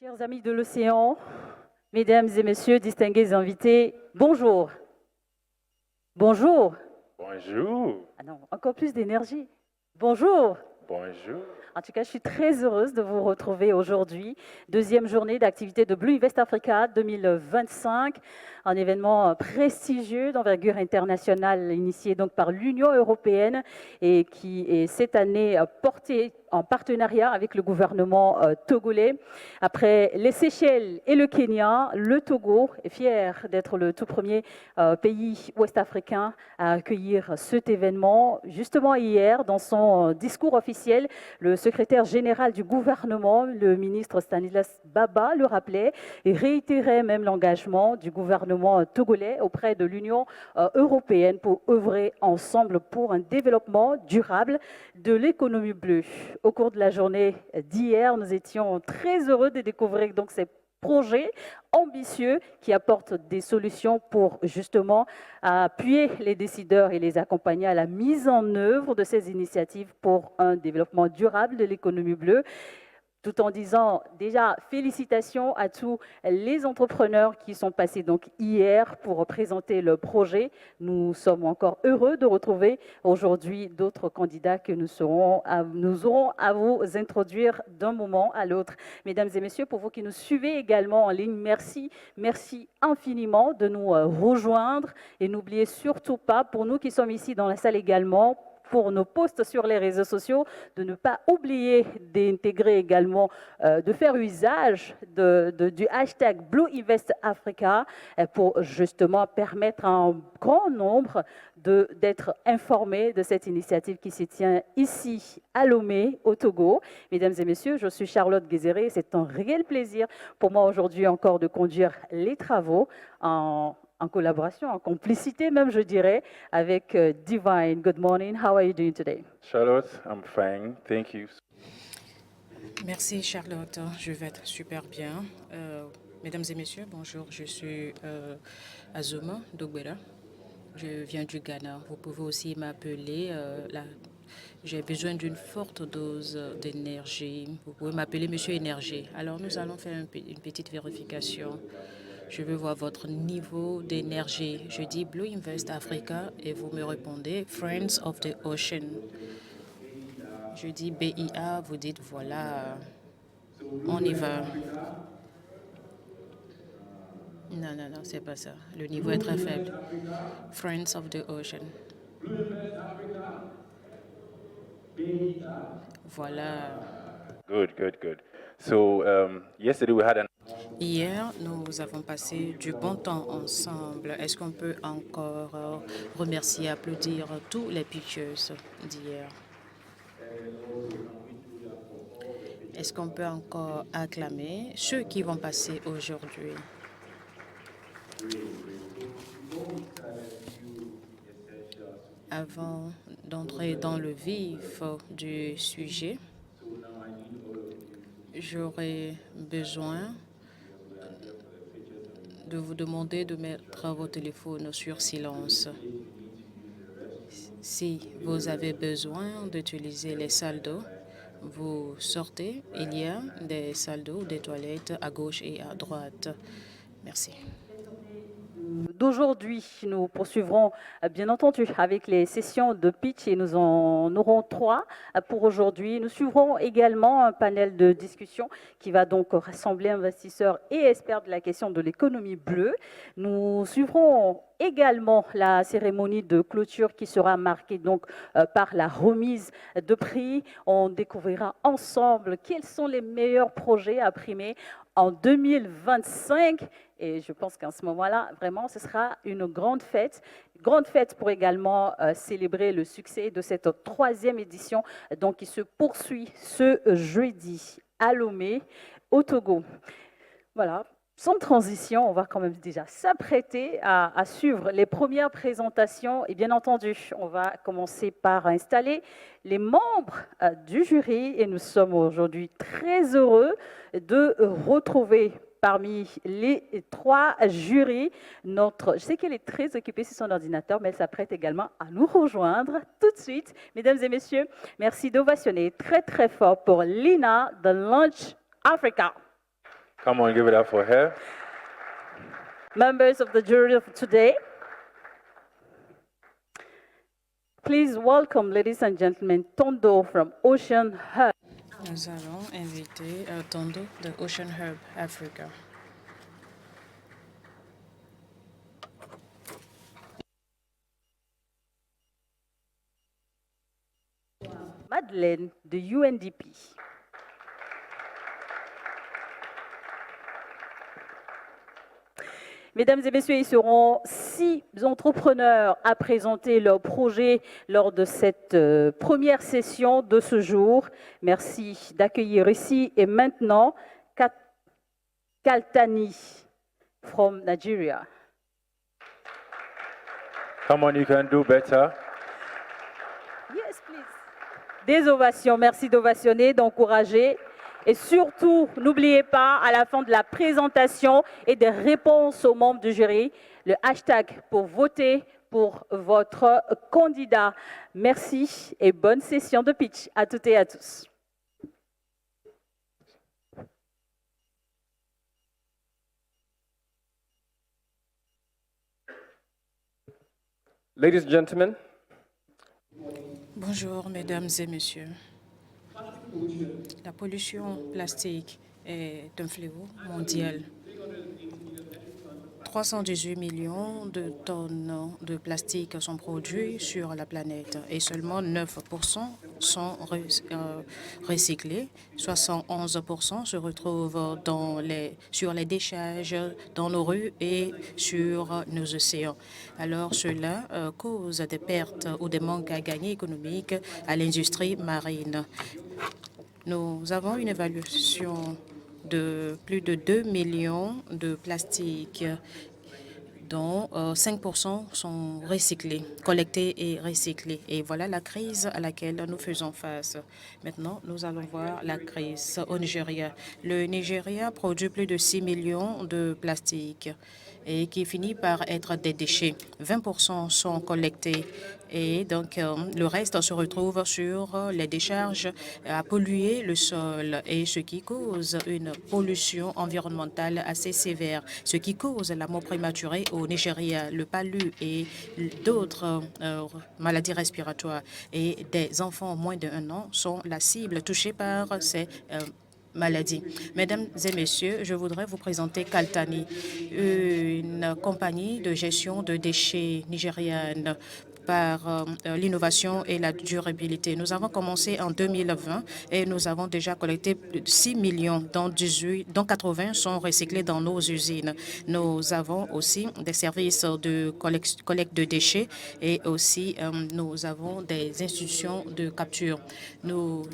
Chers amis de l'océan, mesdames et messieurs, distingués invités, bonjour. Bonjour. Bonjour. Ah non, encore plus d'énergie. Bonjour. Bonjour. En tout cas, je suis très heureuse de vous retrouver aujourd'hui. Deuxième journée d'activité de Blue Invest Africa 2025, un événement prestigieux d'envergure internationale initié donc par l'Union européenne et qui est cette année porté en partenariat avec le gouvernement togolais. Après les Seychelles et le Kenya, le Togo est fier d'être le tout premier pays ouest-africain à accueillir cet événement. Justement hier, dans son discours officiel, le secrétaire général du gouvernement, le ministre Stanislas Baba, le rappelait et réitérait même l'engagement du gouvernement togolais auprès de l'Union européenne pour œuvrer ensemble pour un développement durable de l'économie bleue. Au cours de la journée d'hier, nous étions très heureux de découvrir donc ces projets ambitieux qui apportent des solutions pour justement appuyer les décideurs et les accompagner à la mise en œuvre de ces initiatives pour un développement durable de l'économie bleue. Tout en disant déjà félicitations à tous les entrepreneurs qui sont passés donc hier pour présenter le projet. Nous sommes encore heureux de retrouver aujourd'hui d'autres candidats que nous aurons à vous introduire d'un moment à l'autre. Mesdames et messieurs, pour vous qui nous suivez également en ligne, merci infiniment de nous rejoindre et n'oubliez surtout pas, pour nous qui sommes ici dans la salle également, pour nos posts sur les réseaux sociaux, de ne pas oublier d'intégrer également, de faire usage du hashtag Blue Invest Africa pour justement permettre à un grand nombre d'être informés de cette initiative qui se tient ici à Lomé, au Togo. Mesdames et messieurs, je suis Charlotte Guézéré. C'est un réel plaisir pour moi aujourd'hui encore de conduire les travaux en collaboration, en complicité même, je dirais, avec Divine. Good morning. How are you doing today? Charlotte, I'm fine. Thank you. Merci Charlotte, je vais être super bien. Mesdames et messieurs, bonjour, je suis Azuma Dogbera. Je viens du Ghana. Vous pouvez aussi m'appeler. J'ai besoin d'une forte dose d'énergie. Vous pouvez m'appeler Monsieur Énergie. Alors nous allons faire une petite vérification. Je veux voir votre niveau d'énergie. Je dis Blue Invest Africa et vous me répondez Friends of the Ocean. Je dis BIA, vous dites voilà, on y va. Non, non, non, c'est pas ça. Le niveau est très faible. Friends of the Ocean. Voilà. Good. So yesterday we had an. Hier, nous avons passé du bon temps ensemble. Est-ce qu'on peut encore remercier, applaudir tous les pitchers d'hier? Est-ce qu'on peut encore acclamer ceux qui vont passer aujourd'hui? Avant d'entrer dans le vif du sujet, j'aurais besoin de vous demander de mettre vos téléphones sur silence. Si vous avez besoin d'utiliser les salles d'eau, vous sortez. Il y a des salles d'eau, des toilettes à gauche et à droite. Merci. D'aujourd'hui, nous poursuivrons bien entendu avec les sessions de pitch et nous en aurons 3 pour aujourd'hui. Nous suivrons également un panel de discussion qui va donc rassembler investisseurs et experts de la question de l'économie bleue. Nous suivrons également la cérémonie de clôture qui sera marquée donc par la remise de prix. On découvrira ensemble quels sont les meilleurs projets à primer en 2025. Et je pense qu'en ce moment-là, vraiment, ce sera une grande fête pour également célébrer le succès de cette 3e édition donc, qui se poursuit ce jeudi à Lomé, au Togo. Voilà. Sans transition, on va quand même déjà s'apprêter à suivre les premières présentations. Et bien entendu, on va commencer par installer les membres du jury. Et nous sommes aujourd'hui très heureux de retrouver parmi les 3 jurys je sais qu'elle est très occupée sur son ordinateur, mais elle s'apprête également à nous rejoindre tout de suite. Mesdames et messieurs, merci d'ovationner très très fort pour Lina de Launch Africa. Come on, give it up for her. Members of the jury of today, please welcome, ladies and gentlemen, Tondo from Ocean Hub. Nous allons inviter Tondo de Ocean Hub Africa. Madeleine de UNDP. Mesdames et messieurs, ils seront 6 entrepreneurs à présenter leur projet lors de cette première session de ce jour. Merci d'accueillir ici et maintenant Kaltani from Nigeria. Come on, you can do better. Yes, please. Des ovations, merci d'ovationner, d'encourager. Et surtout, n'oubliez pas, à la fin de la présentation et des réponses aux membres du jury, le hashtag pour voter pour votre candidat. Merci et bonne session de pitch à toutes et à tous. Ladies and gentlemen, Bonjour, mesdames et messieurs. La pollution plastique est un fléau mondial. 318 millions de tonnes de plastique sont produits sur la planète et seulement 9% sont recyclés. 71% se retrouvent sur les décharges dans nos rues et sur nos océans. Alors cela cause des pertes ou des manques à gagner économiques à l'industrie marine. Nous avons une évaluation de plus de 2 millions de plastiques, dont 5% sont recyclés, collectés et recyclés. Et voilà la crise à laquelle nous faisons face. Maintenant, nous allons voir la crise au Nigeria. Le Nigeria produit plus de 6 millions de plastiques et qui finit par être des déchets. 20% sont collectés et donc le reste se retrouve sur les décharges à polluer le sol et ce qui cause une pollution environnementale assez sévère, ce qui cause la mort prématurée au Nigeria, le palu et d'autres maladies respiratoires. Et des enfants moins d'1 an sont la cible touchée par ces maladie. Mesdames et messieurs, je voudrais vous présenter Kaltani, une compagnie de gestion de déchets nigériane par l'innovation et la durabilité. Nous avons commencé en 2020 et nous avons déjà collecté 6 millions, dont 80 sont recyclés dans nos usines. Nous avons aussi des services de collecte de déchets et aussi nous avons des institutions de capture. Nous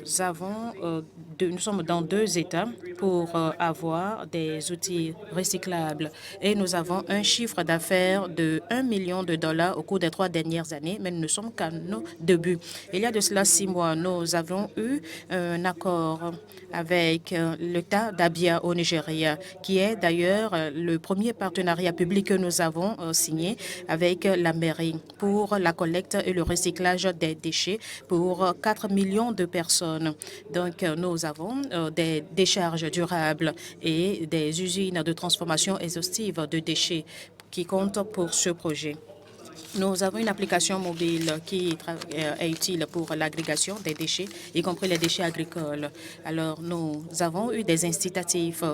sommes dans 2 États pour avoir des outils recyclables et nous avons un chiffre d'affaires de 1 million de dollars au cours des 3 dernières années, mais nous ne sommes qu'à nos débuts. Il y a de cela 6 mois, nous avons eu un accord avec l'État d'Abia au Nigeria, qui est d'ailleurs le premier partenariat public que nous avons signé avec la mairie pour la collecte et le recyclage des déchets pour 4 millions de personnes. Donc, nous avons des décharges durables et des usines de transformation exhaustive de déchets qui comptent pour ce projet. Nous avons une application mobile qui est utile pour l'agrégation des déchets, y compris les déchets agricoles. Alors, nous avons eu des incitatifs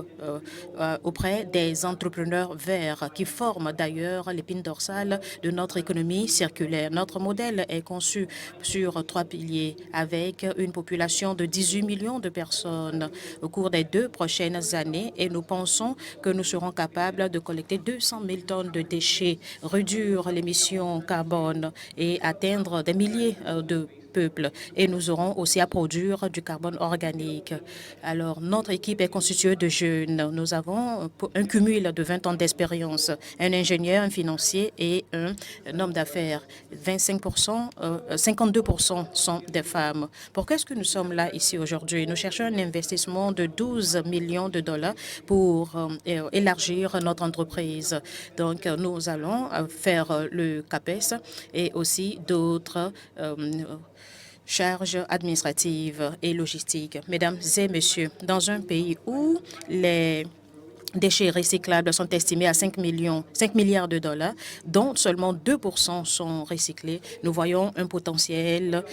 auprès des entrepreneurs verts qui forment d'ailleurs l'épine dorsale de notre économie circulaire. Notre modèle est conçu sur 3 piliers avec une population de 18 millions de personnes au cours des 2 prochaines années et nous pensons que nous serons capables de collecter 200 000 tonnes de déchets, réduire l'émission carbone et atteindre des milliers de peuples. Et nous aurons aussi à produire du carbone organique. Alors, notre équipe est constituée de jeunes. Nous avons un cumul de 20 ans d'expérience, un ingénieur, un financier et un homme d'affaires. 52% sont des femmes. Pourquoi est-ce que nous sommes là ici aujourd'hui? Nous cherchons un investissement de 12 millions de dollars pour élargir notre entreprise. Donc, nous allons faire le CAPES et aussi d'autres charges administratives et logistiques. Mesdames et messieurs, dans un pays où les déchets recyclables sont estimés à 5 milliards de dollars, dont seulement 2% sont recyclés. Nous voyons un potentiel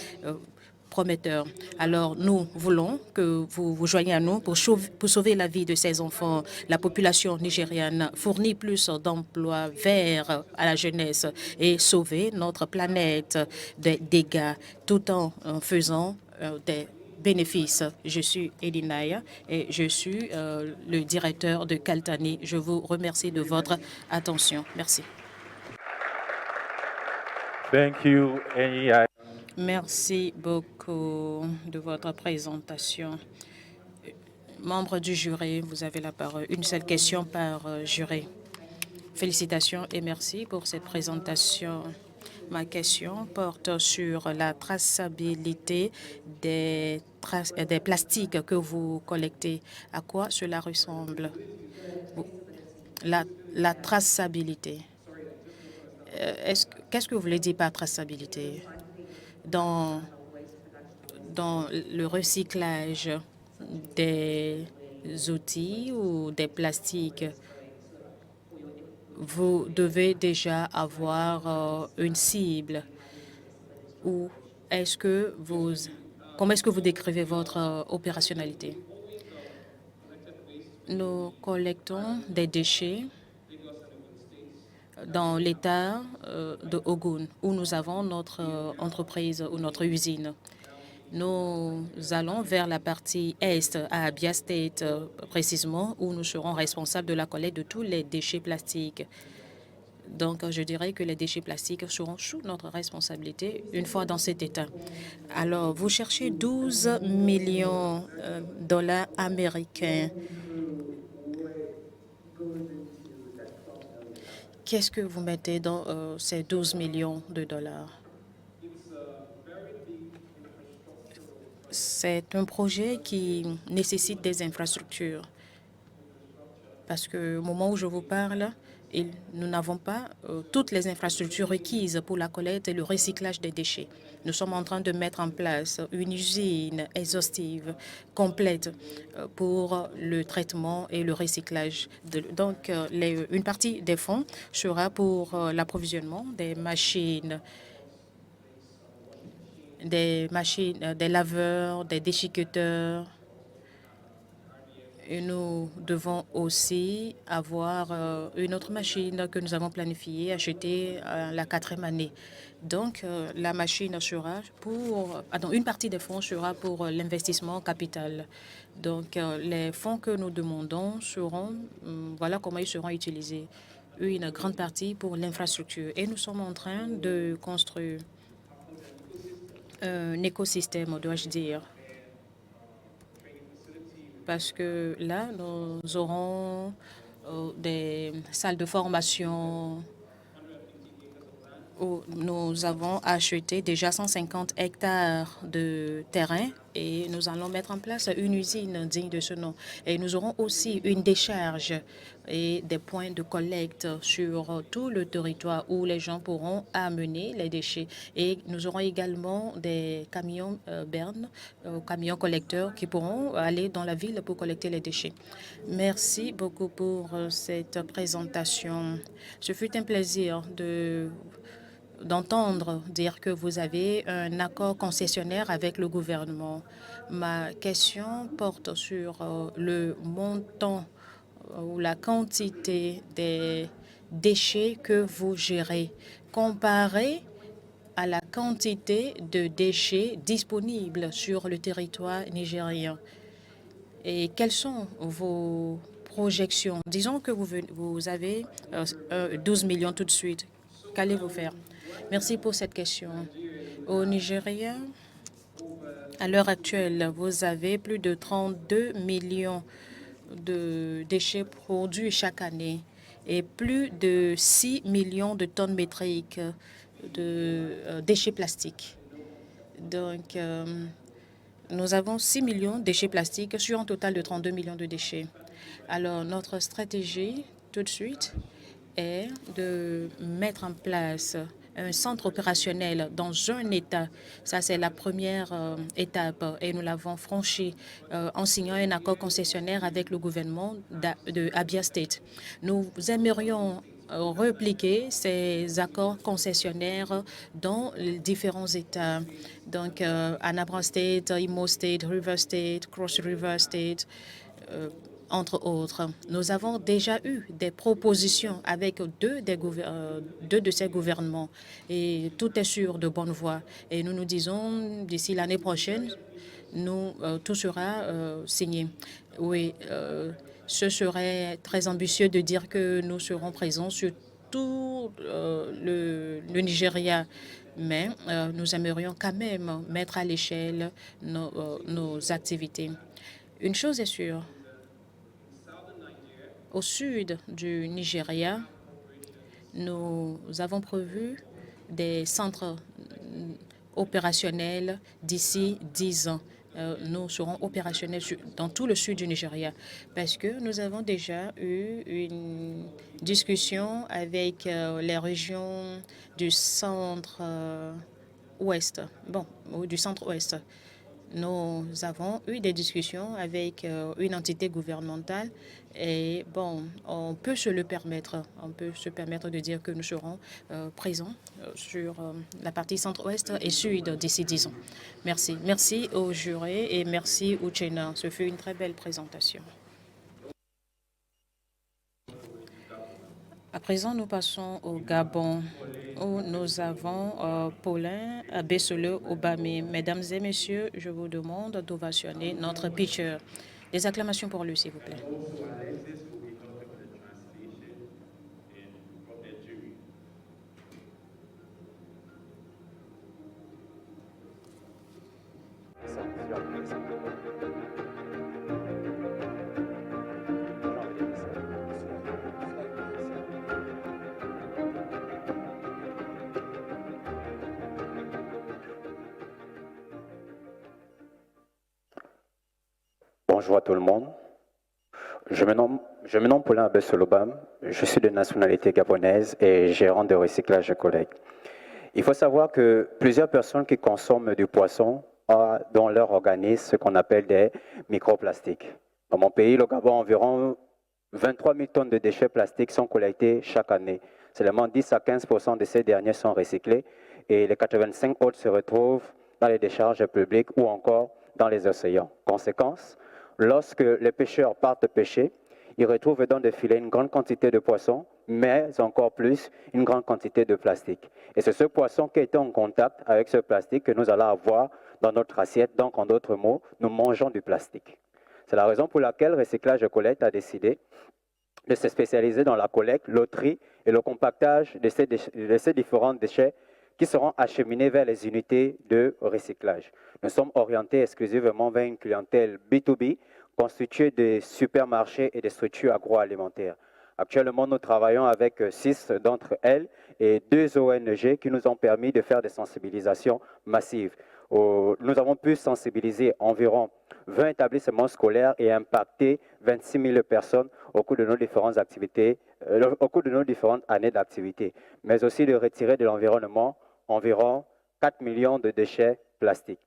prometteur. Alors, nous voulons que vous vous joigniez à nous pour sauver la vie de ces enfants. La population nigériane fournit plus d'emplois verts à la jeunesse et sauver notre planète des dégâts tout en faisant des bénéfices. Je suis Elinaya et je suis le directeur de Kaltani. Je vous remercie de votre attention. Merci. Thank you, NEI. Merci beaucoup de votre présentation. Membre du jury, vous avez la parole. Une seule question par jury. Félicitations et merci pour cette présentation. Ma question porte sur la traçabilité des plastiques que vous collectez. À quoi cela ressemble? La traçabilité. Qu'est-ce que vous voulez dire par traçabilité? Dans le recyclage des outils ou des plastiques, vous devez déjà avoir une cible ou comment est-ce que vous décrivez votre opérationnalité? Nous collectons des déchets dans l'État de Ogun, où nous avons notre entreprise ou notre usine. Nous allons vers la partie est, à Abia State précisément, où nous serons responsables de la collecte de tous les déchets plastiques. Donc, je dirais que les déchets plastiques seront sous notre responsabilité une fois dans cet état. Alors, vous cherchez 12 millions de dollars américains. Qu'est-ce que vous mettez dans ces 12 millions de dollars? C'est un projet qui nécessite des infrastructures. Parce que au moment où je vous parle, nous n'avons pas toutes les infrastructures requises pour la collecte et le recyclage des déchets. Nous sommes en train de mettre en place une usine exhaustive, complète, pour le traitement et le recyclage. Donc, une partie des fonds sera pour l'approvisionnement des machines, des laveurs, des déchiqueteurs. Et nous devons aussi avoir une autre machine que nous avons planifiée, acheter la 4e année. Donc, la machine sera pour... une partie des fonds sera pour l'investissement capital. Donc, les fonds que nous demandons seront... voilà comment ils seront utilisés. Une grande partie pour l'infrastructure. Et nous sommes en train de construire un écosystème, dois-je dire. Parce que là, nous aurons des salles de formation où nous avons acheté déjà 150 hectares de terrain et nous allons mettre en place une usine digne de ce nom. Et nous aurons aussi une décharge et des points de collecte sur tout le territoire où les gens pourront amener les déchets. Et nous aurons également des camions bernes, camions collecteurs qui pourront aller dans la ville pour collecter les déchets. Merci beaucoup pour cette présentation. Ce fut un plaisir d'entendre dire que vous avez un accord concessionnaire avec le gouvernement. Ma question porte sur le montant ou la quantité des déchets que vous gérez comparé à la quantité de déchets disponibles sur le territoire nigérien. Et quelles sont vos projections? Disons que vous avez 12 millions tout de suite. Qu'allez-vous faire? Merci pour cette question. Au Nigeria, à l'heure actuelle, vous avez plus de 32 millions de déchets produits chaque année et plus de 6 millions de tonnes métriques de déchets plastiques. Donc, nous avons 6 millions de déchets plastiques sur un total de 32 millions de déchets. Alors, notre stratégie, tout de suite, est de mettre en place un centre opérationnel dans un État. Ça, c'est la première étape et nous l'avons franchi en signant un accord concessionnaire avec le gouvernement de Abia State. Nous aimerions repliquer ces accords concessionnaires dans les différents États. Donc, Anambra State, Imo State, River State, Cross River State, entre autres. Nous avons déjà eu des propositions avec deux de ces gouvernements et tout est sur de bonne voie. Et nous nous disons, d'ici l'année prochaine, tout sera signé. Oui, ce serait très ambitieux de dire que nous serons présents sur tout le Nigeria, mais nous aimerions quand même mettre à l'échelle nos activités. Une chose est sûre, au sud du Nigeria, nous avons prévu des centres opérationnels d'ici 10 ans. Nous serons opérationnels dans tout le sud du Nigeria parce que nous avons déjà eu une discussion avec les régions du centre-ouest, du centre-ouest. Nous avons eu des discussions avec une entité gouvernementale et on peut se le permettre. On peut se permettre de dire que nous serons présents sur la partie centre-ouest et sud d'ici 10 ans. Merci. Merci aux jurés et merci Uchenna. Ce fut une très belle présentation. À présent, nous passons au Gabon, où nous avons Paulin Besseleu Obamé. Mesdames et messieurs, je vous demande d'ovationner notre pitcher. Des acclamations pour lui, s'il vous plaît. Bonjour à tout le monde. Je me nomme Paulin Besselobam, je suis de nationalité gabonaise et gérant de recyclage de collègues. Il faut savoir que plusieurs personnes qui consomment du poisson ont dans leur organisme ce qu'on appelle des microplastiques. Dans mon pays, le Gabon, environ 23 000 tonnes de déchets plastiques sont collectés chaque année. Seulement 10 à 15% de ces derniers sont recyclés et les 85 autres se retrouvent dans les décharges publiques ou encore dans les océans. Conséquence, lorsque les pêcheurs partent pêcher, ils retrouvent dans des filets une grande quantité de poissons, mais encore plus une grande quantité de plastique. Et c'est ce poisson qui est en contact avec ce plastique que nous allons avoir dans notre assiette. Donc, en d'autres mots, nous mangeons du plastique. C'est la raison pour laquelle Recyclage Collecte a décidé de se spécialiser dans la collecte, le tri et le compactage de ces différents déchets qui seront acheminés vers les unités de recyclage. Nous sommes orientés exclusivement vers une clientèle B2B constituée de supermarchés et de structures agroalimentaires. Actuellement, nous travaillons avec 6 d'entre elles et 2 ONG qui nous ont permis de faire des sensibilisations massives. Nous avons pu sensibiliser environ 20 établissements scolaires et impacter 26 000 personnes au cours de nos différentes activités, au cours de nos différentes années d'activité, mais aussi de retirer de l'environnement environ 4 millions de déchets plastiques.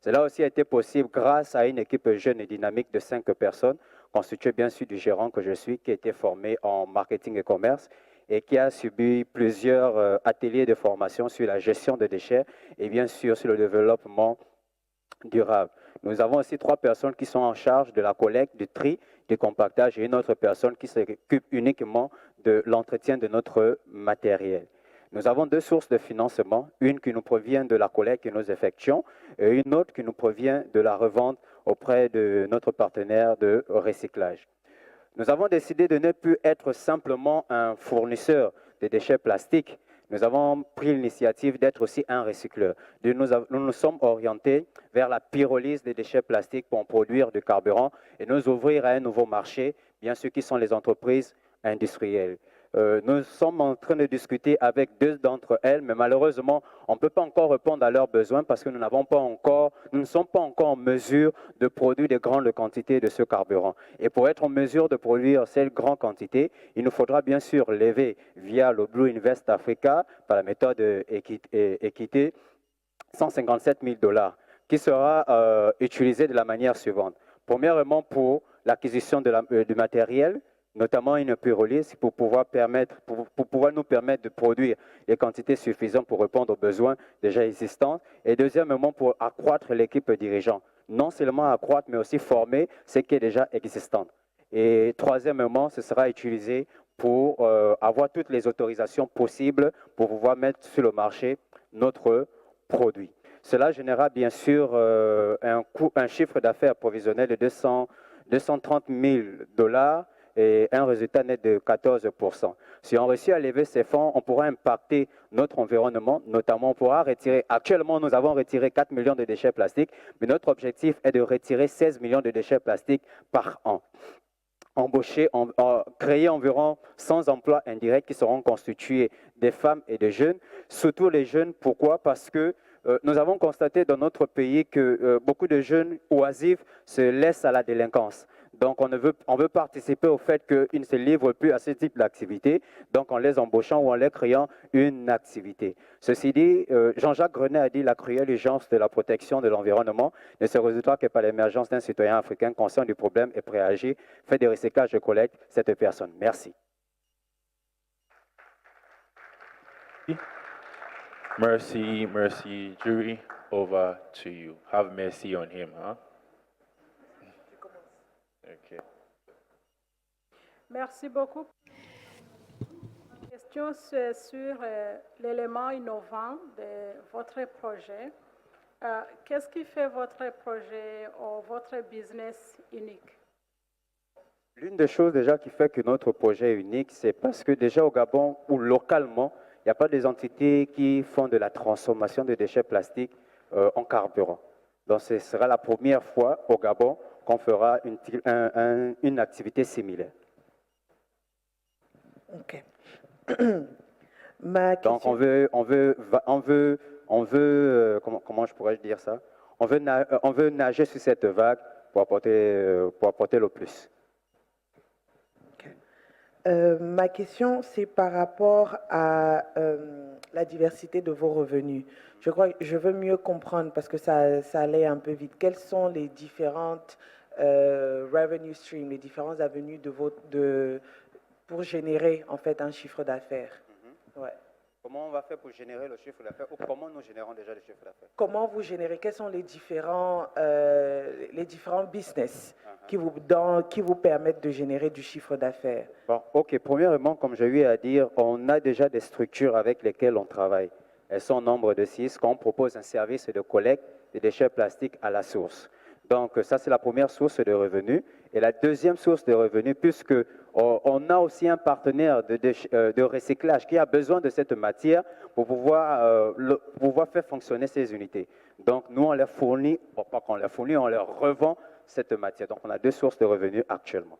Cela aussi a été possible grâce à une équipe jeune et dynamique de 5 personnes, constituée bien sûr du gérant que je suis, qui a été formé en marketing et commerce et qui a subi plusieurs ateliers de formation sur la gestion des déchets et bien sûr sur le développement durable. Nous avons aussi 3 personnes qui sont en charge de la collecte, du tri, du compactage et une autre personne qui s'occupe uniquement de l'entretien de notre matériel. Nous avons 2 sources de financement, une qui nous provient de la collecte que nous effectuons et une autre qui nous provient de la revente auprès de notre partenaire de recyclage. Nous avons décidé de ne plus être simplement un fournisseur de déchets plastiques. Nous avons pris l'initiative d'être aussi un recycleur. Nous nous sommes orientés vers la pyrolyse des déchets plastiques pour en produire du carburant et nous ouvrir à un nouveau marché, bien sûr qui sont les entreprises industrielles. Nous sommes en train de discuter avec 2 d'entre elles, mais malheureusement, on ne peut pas encore répondre à leurs besoins parce que nous ne sommes pas encore en mesure de produire de grandes quantités de ce carburant. Et pour être en mesure de produire cette grande quantité, il nous faudra bien sûr lever via le Blue Invest Africa, par la méthode équité, 157 000 $, qui sera utilisé de la manière suivante. Premièrement, pour l'acquisition du matériel, notamment une pyrolyse pour pouvoir nous permettre de produire des quantités suffisantes pour répondre aux besoins déjà existants. Et deuxièmement, pour accroître l'équipe dirigeante. Non seulement accroître, mais aussi former ce qui est déjà existant. Et troisièmement, ce sera utilisé pour avoir toutes les autorisations possibles pour pouvoir mettre sur le marché notre produit. Cela générera bien sûr un chiffre d'affaires provisionnel de 230 000 $ et un résultat net de 14%. Si on réussit à lever ces fonds, on pourra impacter notre environnement, notamment on pourra retirer, actuellement nous avons retiré 4 millions de déchets plastiques, mais notre objectif est de retirer 16 millions de déchets plastiques par an. Créer environ 100 emplois indirects qui seront constitués des femmes et des jeunes, surtout les jeunes. Pourquoi? Parce que nous avons constaté dans notre pays que beaucoup de jeunes oisifs se laissent à la délinquance. Donc, on veut participer au fait qu'ils ne se livrent plus à ce type d'activité, donc en les embauchant ou en les créant une activité. Ceci dit, Jean-Jacques Grenet a dit la cruelle urgence de la protection de l'environnement ne se résoudra que par l'émergence d'un citoyen africain conscient du problème et prêt à agir, fait des recyclages de collecte cette personne. Merci. Mercy, mercy, jury, over to you. Have mercy on him, huh? Okay. Merci beaucoup. La question c'est sur l'élément innovant de votre projet. Qu'est-ce qui fait votre projet ou votre business unique? L'une des choses déjà qui fait que notre projet est unique, c'est parce que déjà au Gabon ou localement, il n'y a pas des entités qui font de la transformation de déchets plastiques en carburant. Donc ce sera la première fois au Gabon qu'on fera une activité similaire. Ok. Ma question... Donc on veut comment je pourrais dire ça? On veut nager sur cette vague pour apporter le plus. Ma question, c'est par rapport à la diversité de vos revenus. Je veux mieux comprendre parce que ça allait un peu vite. Quelles sont les différentes revenue streams, les différentes avenues pour générer en fait un chiffre d'affaires? Ouais. Comment on va faire pour générer le chiffre d'affaires ou comment nous générons déjà le chiffre d'affaires? Comment vous générez? Quels sont les différents business qui vous permettent de générer du chiffre d'affaires? Bon, ok. Premièrement, comme j'ai eu à dire, on a déjà des structures avec lesquelles on travaille. Elles sont au nombre de 6, qu'on propose un service de collecte des déchets plastiques à la source. Donc, ça, c'est la première source de revenus. Et la deuxième source de revenus, puisque on a aussi un partenaire de recyclage qui a besoin de cette matière pour pouvoir faire fonctionner ces unités. Donc, nous, on leur fournit, pas qu'on leur fournit, on leur revend cette matière. Donc, on a 2 sources de revenus actuellement.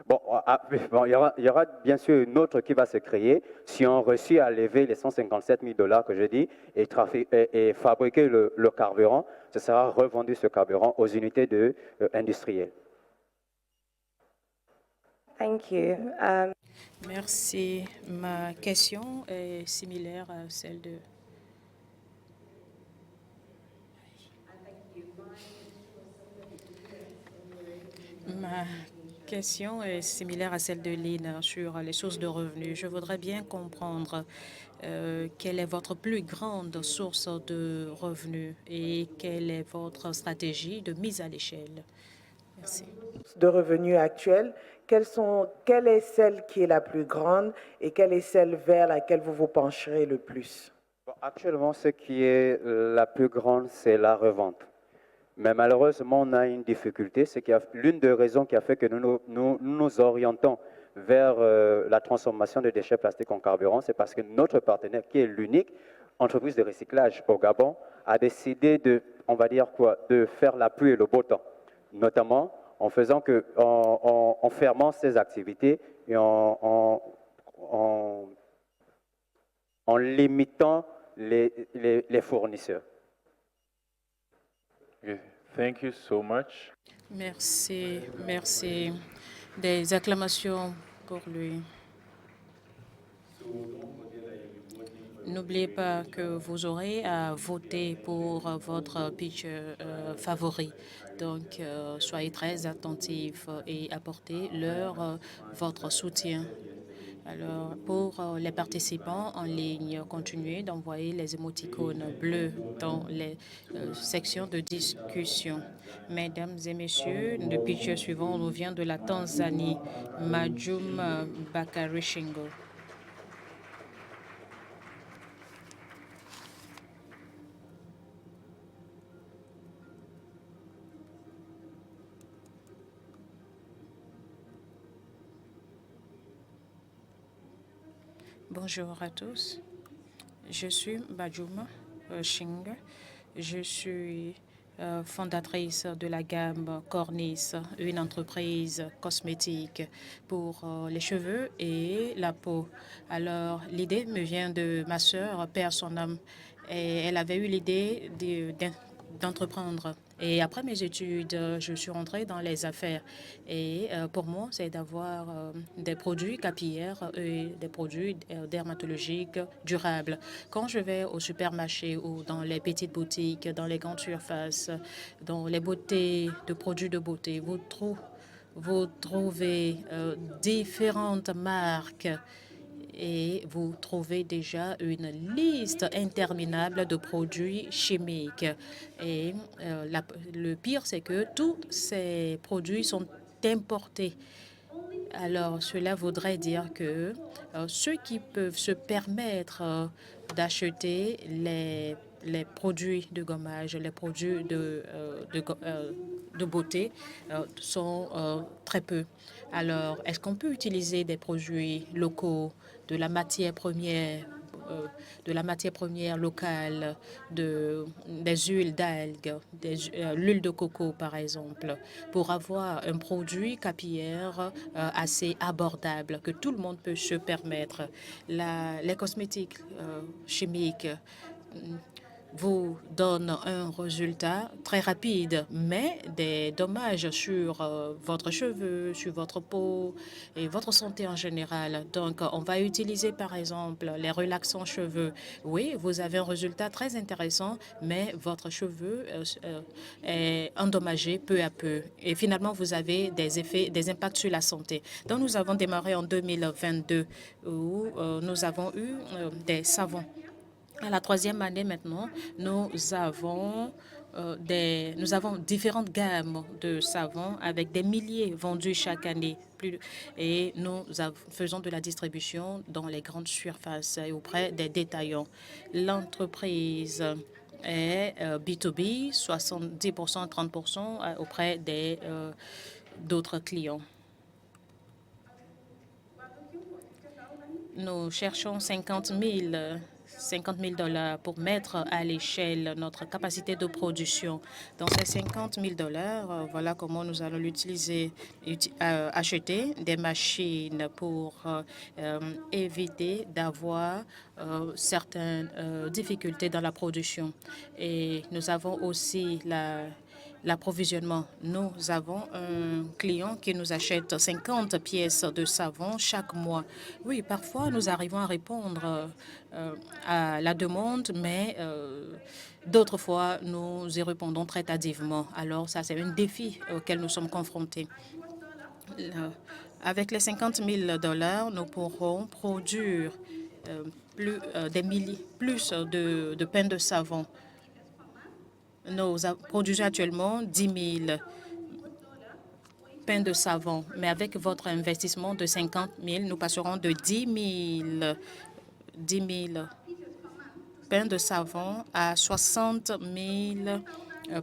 Bon, il y aura bien sûr une autre qui va se créer si on réussit à lever les 157 000 $ que je dis et fabriquer le carburant. Ce sera revendu ce carburant aux unités industrielles. Thank you. Merci. Ma question est similaire à celle de... Ma question est similaire à celle de Lynn sur les sources de revenus. Je voudrais bien comprendre quelle est votre plus grande source de revenus et quelle est votre stratégie de mise à l'échelle. Merci. De revenus actuels, quelle est celle qui est la plus grande et quelle est celle vers laquelle vous vous pencherez le plus? Bon, actuellement, ce qui est la plus grande, c'est la revente. Mais malheureusement, on a une difficulté. C'est l'une des raisons qui a fait que nous orientons vers la transformation des déchets plastiques en carburant, c'est parce que notre partenaire, qui est l'unique entreprise de recyclage au Gabon, a décidé de faire la pluie et le beau temps, notamment en fermant ses activités et en limitant les fournisseurs. Okay, thank you so much. Merci, merci. Des acclamations pour lui. N'oubliez pas que vous aurez à voter pour votre pitcher favori. Donc, soyez très attentifs et apportez-leur votre soutien. Alors, pour les participants en ligne, continuez d'envoyer les émoticônes bleus dans les sections de discussion. Mesdames et messieurs, le pitcher suivant nous vient de la Tanzanie, Majum Bakarishingo. Bonjour à tous. Je suis Bajuma Shinga. Je suis fondatrice de la gamme Cornis, une entreprise cosmétique pour les cheveux et la peau. Alors, l'idée me vient de ma sœur, paix à son âme. Et elle avait eu l'idée d'entreprendre. Et après mes études, je suis rentrée dans les affaires. Et pour moi, c'est d'avoir des produits capillaires et des produits dermatologiques durables. Quand je vais au supermarché ou dans les petites boutiques, dans les grandes surfaces, dans les beautés de produits de beauté, vous trouvez différentes marques et vous trouvez déjà une liste interminable de produits chimiques. Et le pire, c'est que tous ces produits sont importés. Alors, cela voudrait dire que ceux qui peuvent se permettre d'acheter les produits de gommage, les produits de beauté sont très peu. Alors, est-ce qu'on peut utiliser des produits locaux, de la matière première locale, des huiles d'algues, l'huile de coco par exemple, pour avoir un produit capillaire assez abordable que tout le monde peut se permettre. Les cosmétiques chimiques vous donne un résultat très rapide, mais des dommages sur votre cheveu, sur votre peau et votre santé en général. Donc, on va utiliser par exemple les relaxants cheveux. Oui, vous avez un résultat très intéressant, mais votre cheveu est endommagé peu à peu. Et finalement, vous avez des impacts sur la santé. Donc, nous avons démarré en 2022 où nous avons eu des savons. À la troisième année maintenant, nous avons différentes gammes de savons avec des milliers vendus chaque année. Et nous faisons de la distribution dans les grandes surfaces et auprès des détaillants. L'entreprise est B2B, 70%, 30% auprès d'autres clients. Nous cherchons 50 000 $ pour mettre à l'échelle notre capacité de production. Dans ces 50 000 $, voilà comment nous allons l'utiliser. Acheter des machines pour éviter d'avoir certaines difficultés dans la production. Et nous avons aussi l'approvisionnement. Nous avons un client qui nous achète 50 pièces de savon chaque mois. Oui, parfois nous arrivons à répondre à la demande, mais d'autres fois nous y répondons très tardivement. Alors ça, c'est un défi auquel nous sommes confrontés. Avec les 50 000 $, nous pourrons produire plus de pains de savon. Nous produisons actuellement 10 000 pains de savon, mais avec votre investissement de 50 000, nous passerons de 10 000 pains de savon à 60 000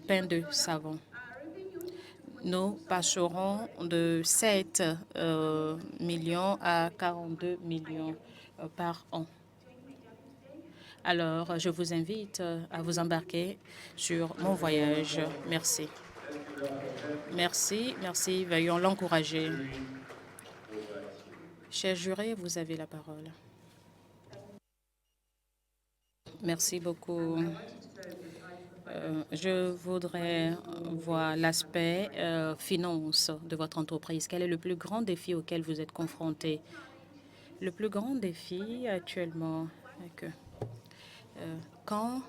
pains de savon. Nous passerons de 7 millions à 42 millions par an. Alors, je vous invite à vous embarquer sur mon voyage. Merci. Merci, merci. Veuillons l'encourager. Cher juré, vous avez la parole. Merci beaucoup. Je voudrais voir l'aspect finance de votre entreprise. Quel est le plus grand défi auquel vous êtes confronté? Le plus grand défi actuellement est que quand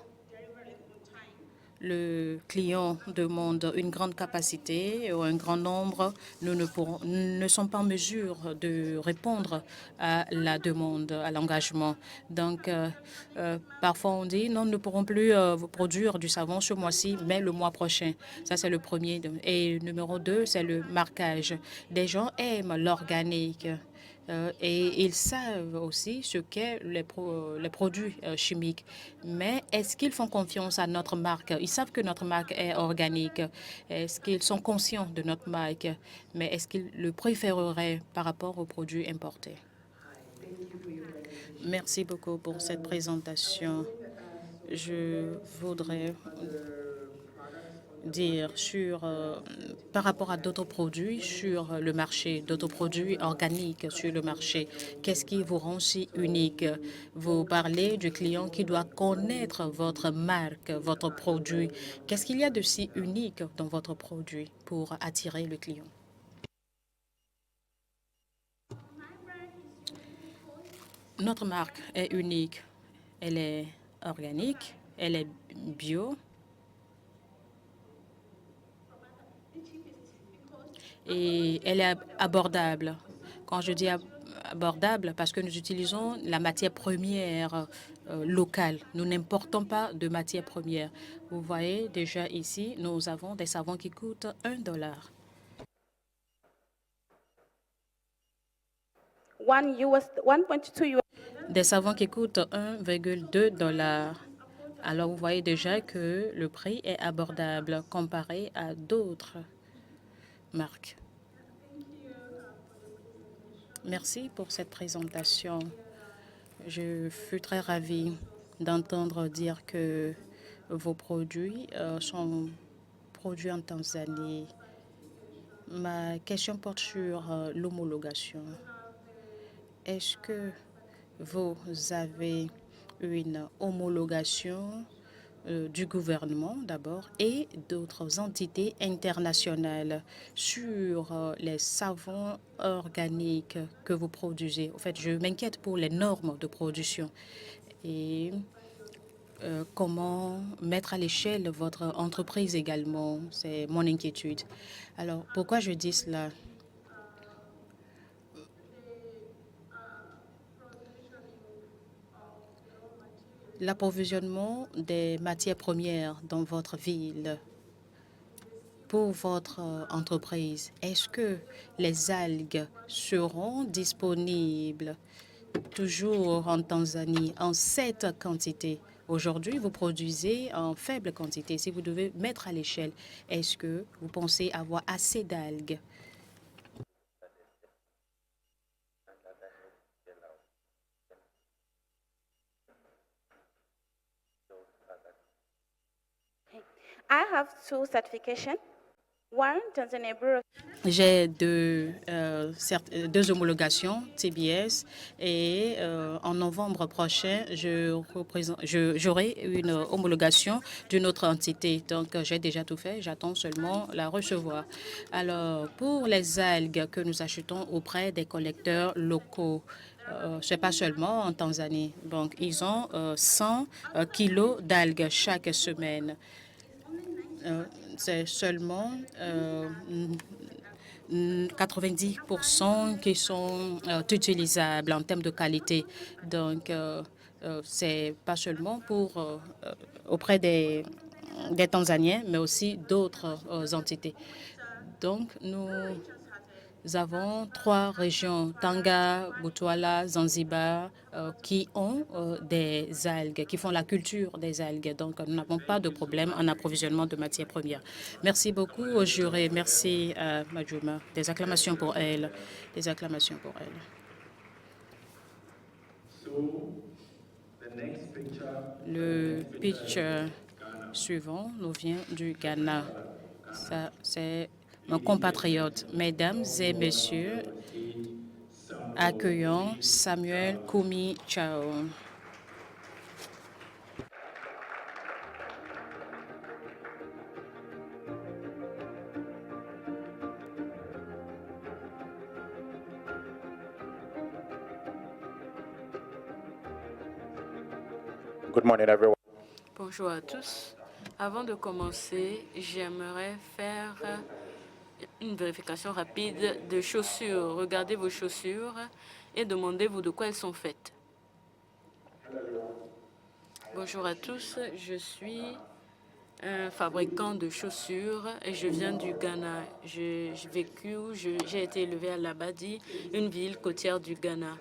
le client demande une grande capacité ou un grand nombre, nous ne sommes pas en mesure de répondre à la demande, à l'engagement. Donc, parfois on dit non, nous ne pourrons plus vous produire du savon ce mois-ci, mais le mois prochain. Ça, c'est le premier. Et numéro 2, c'est le marquage. Des gens aiment l'organique. Et ils savent aussi ce qu'est les produits chimiques. Mais est-ce qu'ils font confiance à notre marque? Ils savent que notre marque est organique. Est-ce qu'ils sont conscients de notre marque? Mais est-ce qu'ils le préféreraient par rapport aux produits importés? Merci beaucoup pour cette présentation. Je voudrais dire par rapport à d'autres produits sur le marché, d'autres produits organiques sur le marché, qu'est-ce qui vous rend si unique? Vous parlez du client qui doit connaître votre marque, votre produit. Qu'est-ce qu'il y a de si unique dans votre produit pour attirer le client? Notre marque est unique. Elle est organique, elle est bio. Et elle est abordable. Quand je dis abordable, parce que nous utilisons la matière première locale. Nous n'importons pas de matière première. Vous voyez déjà ici, nous avons des savons qui coûtent $1. Des savons qui coûtent $1,2. Alors vous voyez déjà que le prix est abordable comparé à d'autres marques. Merci pour cette présentation. Je fus très ravie d'entendre dire que vos produits sont produits en Tanzanie. Ma question porte sur l'homologation. Est-ce que vous avez une homologation du gouvernement d'abord et d'autres entités internationales sur les savons organiques que vous produisez? En fait, je m'inquiète pour les normes de production et comment mettre à l'échelle votre entreprise également. C'est mon inquiétude. Alors, pourquoi je dis cela? L'approvisionnement des matières premières dans votre ville, pour votre entreprise, est-ce que les algues seront disponibles toujours en Tanzanie en cette quantité? Aujourd'hui, vous produisez en faible quantité. Si vous devez mettre à l'échelle, est-ce que vous pensez avoir assez d'algues? I have two certifications. One, Tanzania Bureau. J'ai deux homologations TBS et en novembre prochain, j'aurai une homologation d'une autre entité. Donc, j'ai déjà tout fait, j'attends seulement la recevoir. Alors, pour les algues que nous achetons auprès des collecteurs locaux, ce n'est pas seulement en Tanzanie. Donc, ils ont 100 kilos d'algues chaque semaine. C'est seulement 90% qui sont utilisables en termes de qualité. Donc, c'est pas seulement auprès des Tanzaniens, mais aussi d'autres entités. Donc, nous avons 3 régions, Tanga, Boutwala, Zanzibar, qui ont des algues, qui font la culture des algues. Donc, nous n'avons pas de problème en approvisionnement de matières premières. Merci beaucoup au juré. Merci à Majuma. Des acclamations pour elle. Des acclamations pour elle. Le pitch suivant nous vient du Ghana. Ça, c'est mon compatriote. Mesdames et messieurs, Accueillons Samuel Kumi Chao. Good morning, everyone. Bonjour à tous. Avant de commencer, j'aimerais faire une vérification rapide de chaussures. Regardez vos chaussures et demandez-vous de quoi elles sont faites. Bonjour à tous, je suis un fabricant de chaussures et je viens du Ghana. J'ai été élevé à Labadi, une ville côtière du Ghana.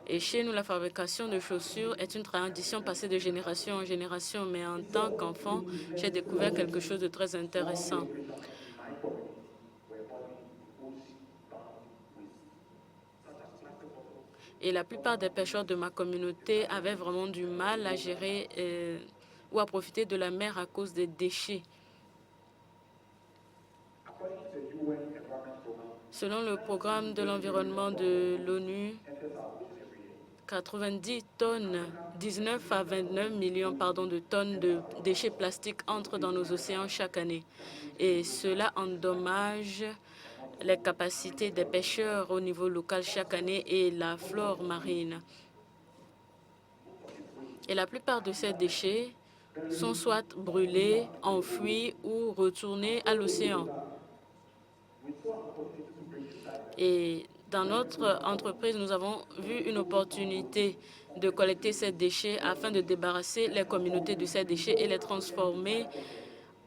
Et chez nous, la fabrication de chaussures est une tradition passée de génération en génération, mais en tant qu'enfant, j'ai découvert quelque chose de très intéressant. Et la plupart des pêcheurs de ma communauté avaient vraiment du mal à gérer ou à profiter de la mer à cause des déchets. Selon le programme de l'environnement de l'ONU, 90 tonnes, 19 à 29 millions de tonnes de déchets plastiques entrent dans nos océans chaque année. Et cela endommage les capacités des pêcheurs au niveau local chaque année et la flore marine. Et la plupart de ces déchets sont soit brûlés, enfouis ou retournés à l'océan. Et dans notre entreprise, nous avons vu une opportunité de collecter ces déchets afin de débarrasser les communautés de ces déchets et les transformer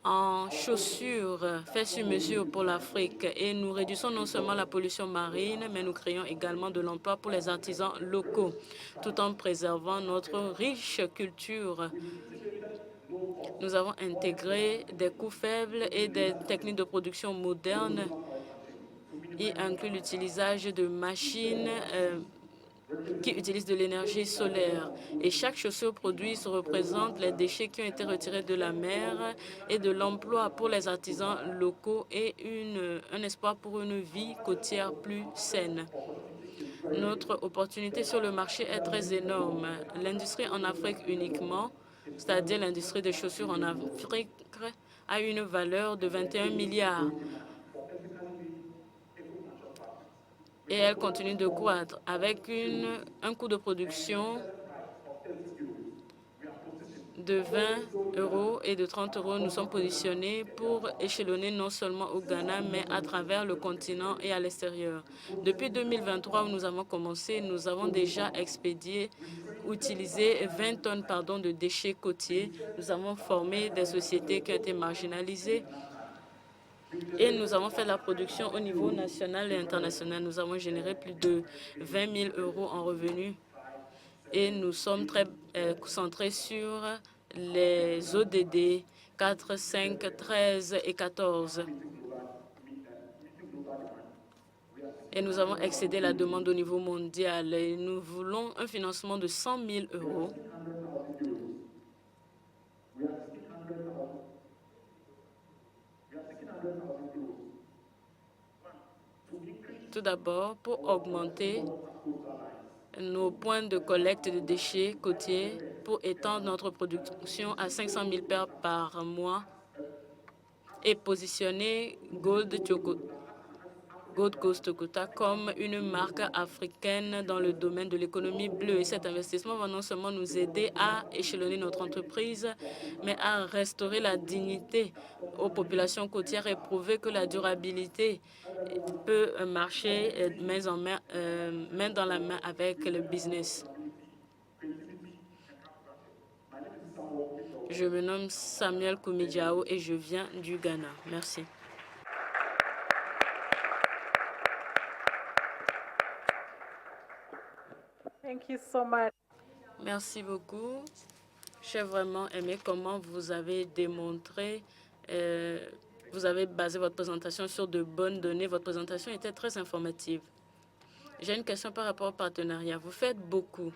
en chaussures faites sur mesure pour l'Afrique. Et nous réduisons non seulement la pollution marine, mais nous créons également de l'emploi pour les artisans locaux, tout en préservant notre riche culture. Nous avons intégré des coûts faibles et des techniques de production modernes et inclut l'utilisation de machines qui utilisent de l'énergie solaire. Et chaque chaussure produite représente les déchets qui ont été retirés de la mer et de l'emploi pour les artisans locaux et un espoir pour une vie côtière plus saine. Notre opportunité sur le marché est très énorme. L'industrie en Afrique uniquement, c'est-à-dire l'industrie des chaussures en Afrique, a une valeur de 21 milliards. Et elle continue de croître. Avec un coût de production de 20 € et de 30 €, nous sommes positionnés pour échelonner non seulement au Ghana, mais à travers le continent et à l'extérieur. Depuis 2023, où nous avons commencé, nous avons déjà utilisé 20 tonnes de déchets côtiers. Nous avons formé des sociétés qui ont été marginalisées. Et nous avons fait la production au niveau national et international. Nous avons généré plus de 20 000 € en revenus. Et nous sommes très concentrés sur les ODD 4, 5, 13 et 14. Et nous avons excédé la demande au niveau mondial. Et nous voulons un financement de 100 000 €. Tout d'abord, pour augmenter nos points de collecte de déchets côtiers, pour étendre notre production à 500 000 paires par mois et positionner Gold Coast Kota comme une marque africaine dans le domaine de l'économie bleue. Et cet investissement va non seulement nous aider à échelonner notre entreprise, mais à restaurer la dignité aux populations côtières et prouver que la durabilité peut marcher main dans la main avec le business. Je me nomme Samuel Kumi Chao et je viens du Ghana. Merci. Thank you so much. Merci beaucoup. J'ai vraiment aimé comment vous avez démontré, vous avez basé votre présentation sur de bonnes données. Votre présentation était très informative. J'ai une question par rapport au partenariat. Vous faites beaucoup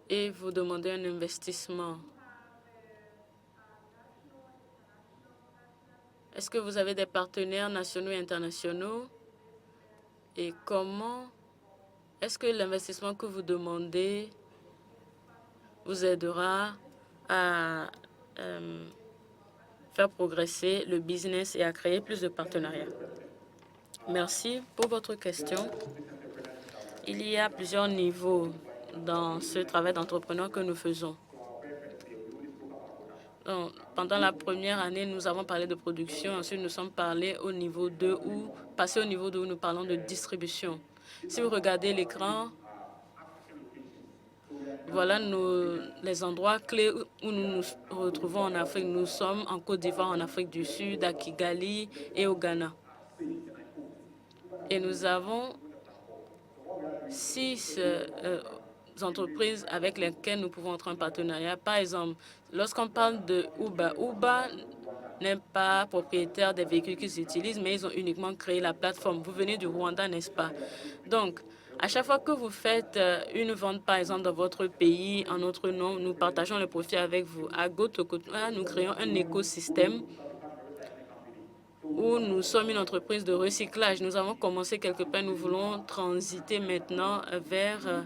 et vous demandez un investissement. Est-ce que vous avez des partenaires nationaux et internationaux? Et comment est-ce que l'investissement que vous demandez vous aidera à faire progresser le business et à créer plus de partenariats? Merci pour votre question. Il y a plusieurs niveaux dans ce travail d'entrepreneur que nous faisons. Donc, pendant la première année, nous avons parlé de production. Ensuite, nous sommes passés au niveau 2 où nous parlons de distribution. Si vous regardez l'écran, voilà les endroits clés où nous nous retrouvons en Afrique. Nous sommes en Côte d'Ivoire, en Afrique du Sud, à Kigali et au Ghana. Et nous avons 6 entreprises avec lesquelles nous pouvons entrer en partenariat. Par exemple, lorsqu'on parle de Uber, Uber n'est pas propriétaire des véhicules qu'ils utilisent, mais ils ont uniquement créé la plateforme. Vous venez du Rwanda, n'est-ce pas? Donc, à chaque fois que vous faites une vente, par exemple, dans votre pays, en notre nom, nous partageons le profit avec vous. À Gotokotoa, nous créons un écosystème où nous sommes une entreprise de recyclage. Nous avons commencé quelque part, nous voulons transiter maintenant vers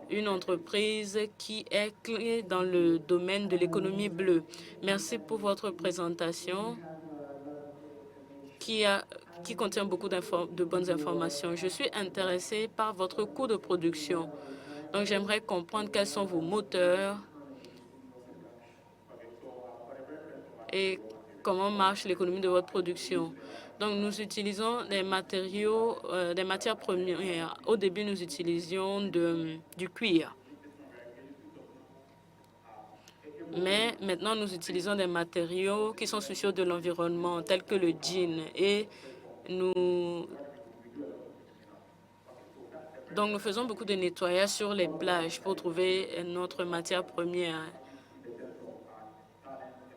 une entreprise qui est clé dans le domaine de l'économie bleue. Merci pour votre présentation qui contient beaucoup de bonnes informations. Je suis intéressée par votre coût de production. Donc, j'aimerais comprendre quels sont vos moteurs et comment marche l'économie de votre production. Donc, nous utilisons des matériaux, des matières premières. Au début, nous utilisions du cuir. Mais maintenant, nous utilisons des matériaux qui sont soucieux de l'environnement, tels que le jean. Et nous faisons beaucoup de nettoyage sur les plages pour trouver notre matière première.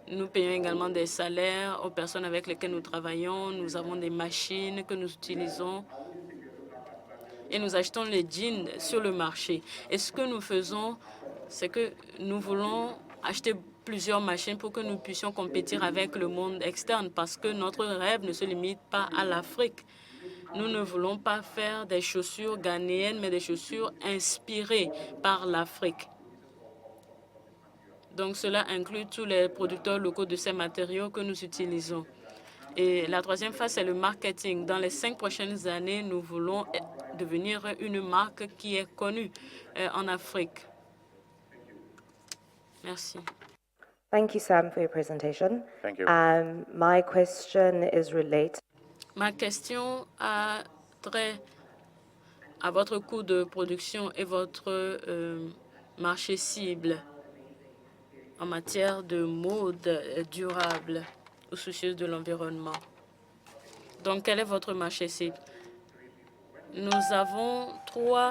Nous payons également des salaires aux personnes avec lesquelles nous travaillons. Nous avons des machines que nous utilisons et nous achetons les jeans sur le marché. Et ce que nous faisons, c'est que nous voulons acheter plusieurs machines pour que nous puissions compétir avec le monde externe parce que notre rêve ne se limite pas à l'Afrique. Nous ne voulons pas faire des chaussures ghanéennes, mais des chaussures inspirées par l'Afrique. Donc, cela inclut tous les producteurs locaux de ces matériaux que nous utilisons. Et la troisième phase, c'est le marketing. Dans les 5 prochaines années, nous voulons devenir une marque qui est connue en Afrique. Merci. Thank you, Sam, for your presentation. Thank you. My question is related. Ma question a trait à votre coût de production et votre marché cible en matière de mode durable ou soucieuse de l'environnement. Donc, quel est votre marché cible? Nous avons 3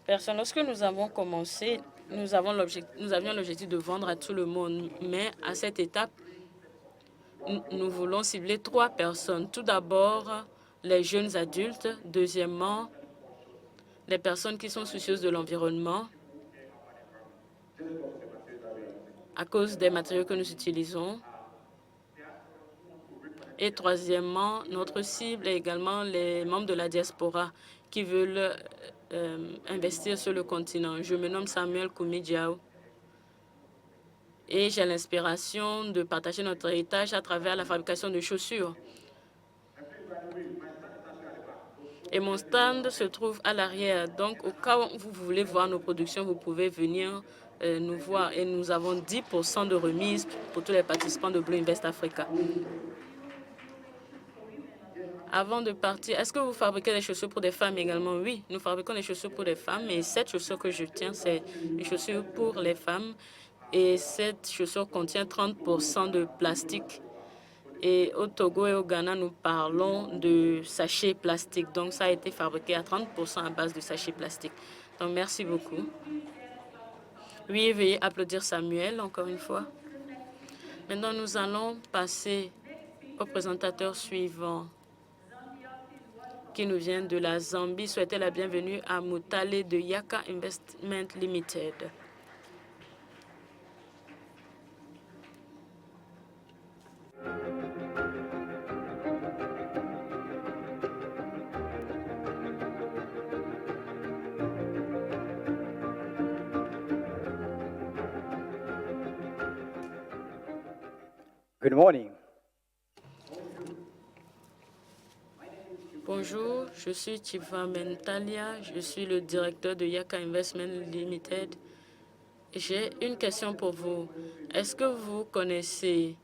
personnes. Lorsque nous avons commencé, nous avions l'objectif de vendre à tout le monde. Mais à cette étape, nous voulons cibler 3 personnes. Tout d'abord, les jeunes adultes. Deuxièmement, les personnes qui sont soucieuses de l'environnement à cause des matériaux que nous utilisons. Et troisièmement, notre cible est également les membres de la diaspora qui veulent investir sur le continent. Je me nomme Samuel Koumidjiao et j'ai l'inspiration de partager notre héritage à travers la fabrication de chaussures. Et mon stand se trouve à l'arrière. Donc, au cas où vous voulez voir nos productions, vous pouvez venir nous voir. Et nous avons 10% de remise pour tous les participants de Blue Invest Africa. Avant de partir, est-ce que vous fabriquez des chaussures pour des femmes également? Oui, nous fabriquons des chaussures pour des femmes. Et cette chaussure que je tiens, c'est une chaussure pour les femmes. Et cette chaussure contient 30% de plastique. Et au Togo et au Ghana, nous parlons de sachets plastiques. Donc, ça a été fabriqué à 30% à base de sachets plastiques. Donc, merci beaucoup. Oui, veuillez applaudir Samuel, encore une fois. Maintenant, nous allons passer au présentateur suivant, qui nous vient de la Zambie. Souhaitez la bienvenue à Moutale de Yaka Investment Limited. Good morning. Bonjour, je suis Chiva Mentalia, je suis le directeur de Yaka Investment Limited. J'ai une question pour vous. Est-ce que vous connaissez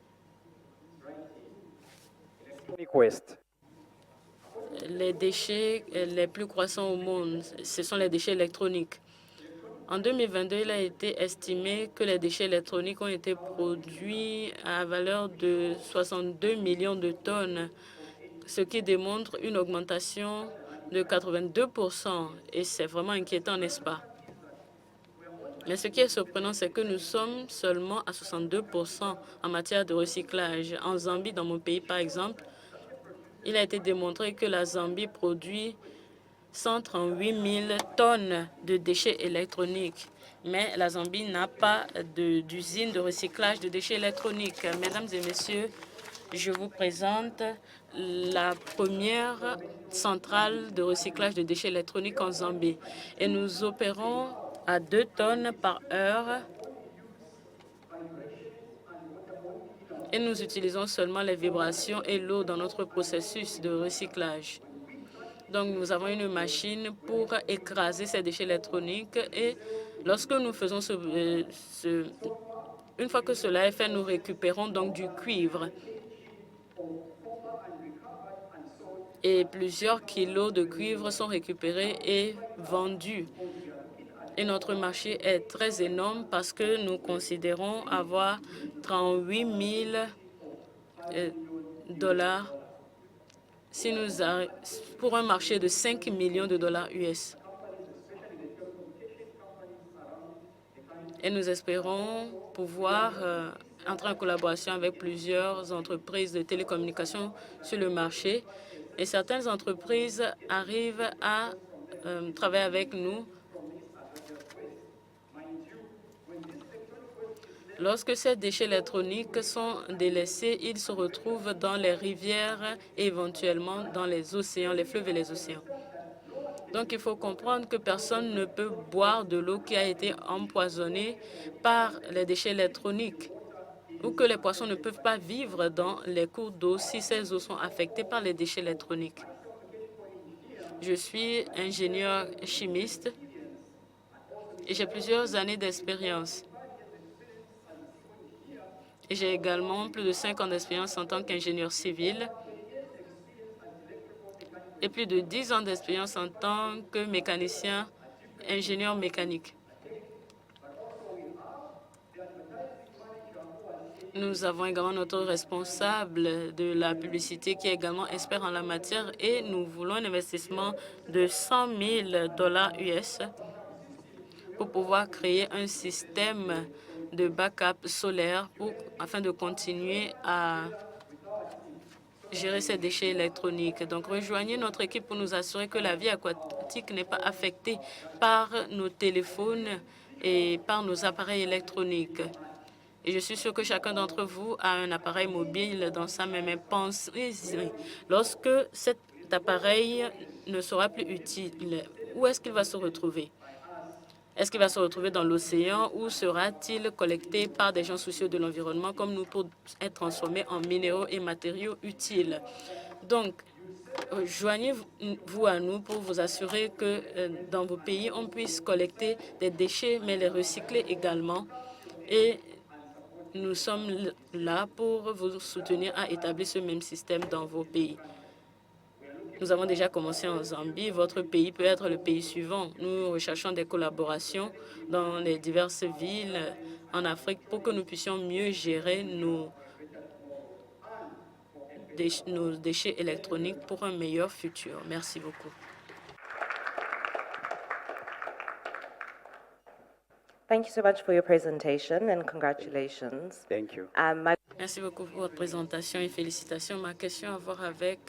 Waste. les déchets les plus croissants au monde? Ce sont les déchets électroniques. En 2022, il a été estimé que les déchets électroniques ont été produits à valeur de 62 millions de tonnes, ce qui démontre une augmentation de 82%. Et c'est vraiment inquiétant, n'est-ce pas? Mais ce qui est surprenant, c'est que nous sommes seulement à 62% en matière de recyclage. En Zambie, dans mon pays par exemple, il a été démontré que la Zambie produit 138 000 tonnes de déchets électroniques. Mais la Zambie n'a pas d'usine de recyclage de déchets électroniques. Mesdames et messieurs, je vous présente la première centrale de recyclage de déchets électroniques en Zambie. Et nous opérons à 2 tonnes par heure. Et nous utilisons seulement les vibrations et l'eau dans notre processus de recyclage. Donc, nous avons une machine pour écraser ces déchets électroniques et lorsque nous faisons une fois que cela est fait, nous récupérons donc du cuivre. Et plusieurs kilos de cuivre sont récupérés et vendus. Et notre marché est très énorme parce que nous considérons avoir 38 000 dollars pour un marché de 5 millions de dollars US. Et nous espérons pouvoir entrer en collaboration avec plusieurs entreprises de télécommunications sur le marché. Et certaines entreprises arrivent à travailler avec nous. Lorsque ces déchets électroniques sont délaissés, ils se retrouvent dans les rivières et éventuellement dans les océans, les fleuves et les océans. Donc, il faut comprendre que personne ne peut boire de l'eau qui a été empoisonnée par les déchets électroniques ou que les poissons ne peuvent pas vivre dans les cours d'eau si ces eaux sont affectées par les déchets électroniques. Je suis ingénieur chimiste et j'ai plusieurs années d'expérience. Et j'ai également plus de 5 ans d'expérience en tant qu'ingénieur civil et plus de 10 ans d'expérience en tant que mécanicien, ingénieur mécanique. Nous avons également notre responsable de la publicité qui est également expert en la matière et nous voulons un investissement de 100 000 dollars US pour pouvoir créer un système de backup solaire afin de continuer à gérer ces déchets électroniques. Donc, rejoignez notre équipe pour nous assurer que la vie aquatique n'est pas affectée par nos téléphones et par nos appareils électroniques. Et je suis sûre que chacun d'entre vous a un appareil mobile dans sa main. Mais pensez-y, lorsque cet appareil ne sera plus utile, où est-ce qu'il va se retrouver? Est-ce qu'il va se retrouver dans l'océan ou sera-t-il collecté par des gens soucieux de l'environnement comme nous pour être transformé en minéraux et matériaux utiles? Donc, joignez-vous à nous pour vous assurer que dans vos pays, on puisse collecter des déchets, mais les recycler également. Et nous sommes là pour vous soutenir à établir ce même système dans vos pays. Nous avons déjà commencé en Zambie. Votre pays peut être le pays suivant. Nous recherchons des collaborations dans les diverses villes en Afrique pour que nous puissions mieux gérer nos déchets électroniques pour un meilleur futur. Merci beaucoup. Thank you so much for your presentation and congratulations. Thank you. Merci beaucoup pour votre présentation et félicitations. Ma question a à voir avec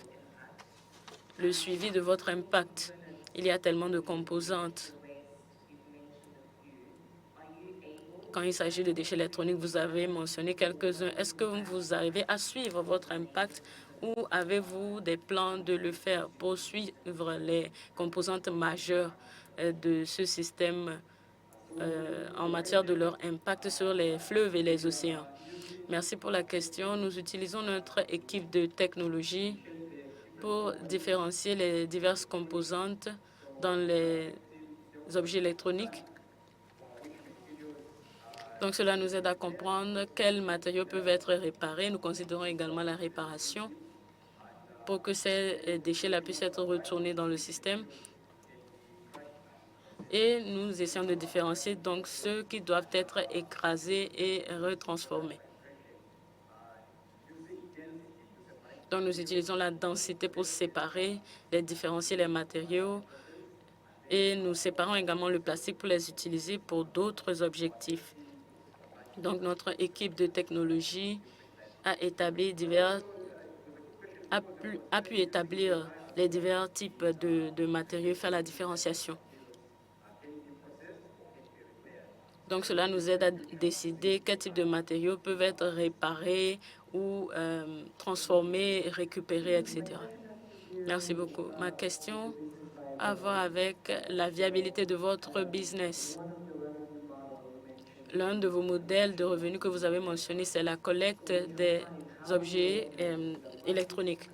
le suivi de votre impact. Il y a tellement de composantes. Quand il s'agit de déchets électroniques, vous avez mentionné quelques-uns. Est-ce que vous arrivez à suivre votre impact ou avez-vous des plans de le faire pour suivre les composantes majeures de ce système en matière de leur impact sur les fleuves et les océans? Merci pour la question. Nous utilisons notre équipe de technologie pour différencier les diverses composantes dans les objets électroniques. Donc, cela nous aide à comprendre quels matériaux peuvent être réparés. Nous considérons également la réparation pour que ces déchets-là puissent être retournés dans le système. Et nous essayons de différencier donc ceux qui doivent être écrasés et retransformés. Donc, nous utilisons la densité pour séparer, les différencier les matériaux. Et nous séparons également le plastique pour les utiliser pour d'autres objectifs. Donc, notre équipe de technologie a pu établir les divers types de matériaux et faire la différenciation. Donc, cela nous aide à décider quel type de matériaux peuvent être réparés ou transformés, récupérés, etc. Merci beaucoup. Ma question a à voir avec la viabilité de votre business. L'un de vos modèles de revenus que vous avez mentionné, c'est la collecte des objets électroniques.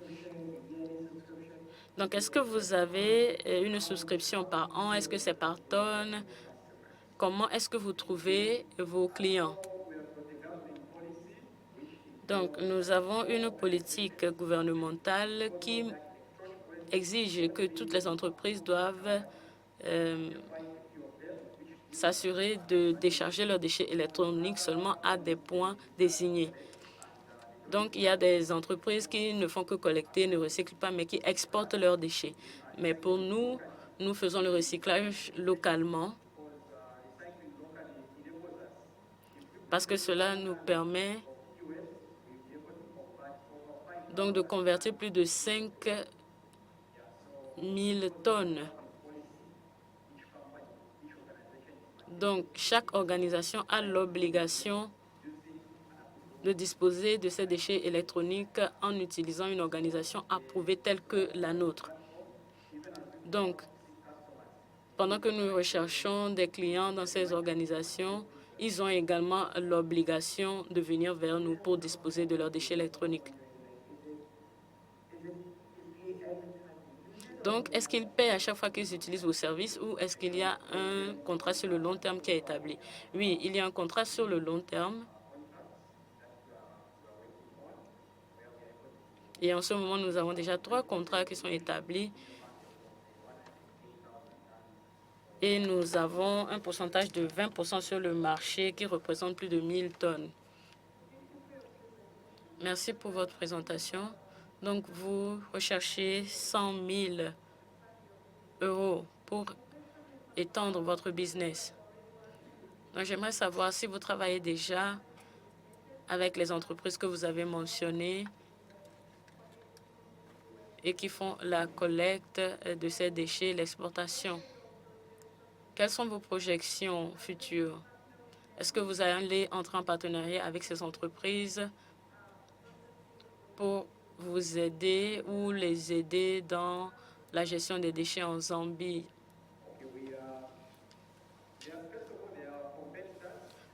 Donc, est-ce que vous avez une souscription par an? Est-ce que c'est par tonne? Comment est-ce que vous trouvez vos clients? Donc, nous avons une politique gouvernementale qui exige que toutes les entreprises doivent s'assurer de décharger leurs déchets électroniques seulement à des points désignés. Donc, il y a des entreprises qui ne font que collecter, ne recyclent pas, mais qui exportent leurs déchets. Mais pour nous, nous faisons le recyclage localement parce que cela nous permet donc de convertir plus de 5 000 tonnes. Donc, chaque organisation a l'obligation de disposer de ces déchets électroniques en utilisant une organisation approuvée telle que la nôtre. Donc, pendant que nous recherchons des clients dans ces organisations, ils ont également l'obligation de venir vers nous pour disposer de leurs déchets électroniques. Donc, est-ce qu'ils paient à chaque fois qu'ils utilisent vos services ou est-ce qu'il y a un contrat sur le long terme qui est établi? Oui, il y a un contrat sur le long terme. Et en ce moment, nous avons déjà 3 contrats qui sont établis. Et nous avons un pourcentage de 20% sur le marché qui représente plus de 1000 tonnes. Merci pour votre présentation. Donc, vous recherchez 100 000 € pour étendre votre business. Donc, j'aimerais savoir si vous travaillez déjà avec les entreprises que vous avez mentionnées et qui font la collecte de ces déchets, l'exportation. Quelles sont vos projections futures? Est-ce que vous allez entrer en partenariat avec ces entreprises pour vous aider ou les aider dans la gestion des déchets en Zambie?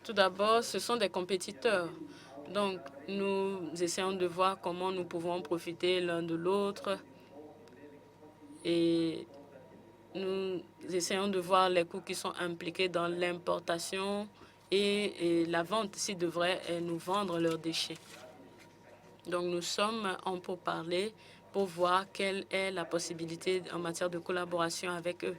Tout d'abord, ce sont des compétiteurs. Donc, nous essayons de voir comment nous pouvons profiter l'un de l'autre et nous essayons de voir les coûts qui sont impliqués dans l'importation et la vente s'ils devraient nous vendre leurs déchets. Donc, nous sommes en pourparlers pour voir quelle est la possibilité en matière de collaboration avec eux.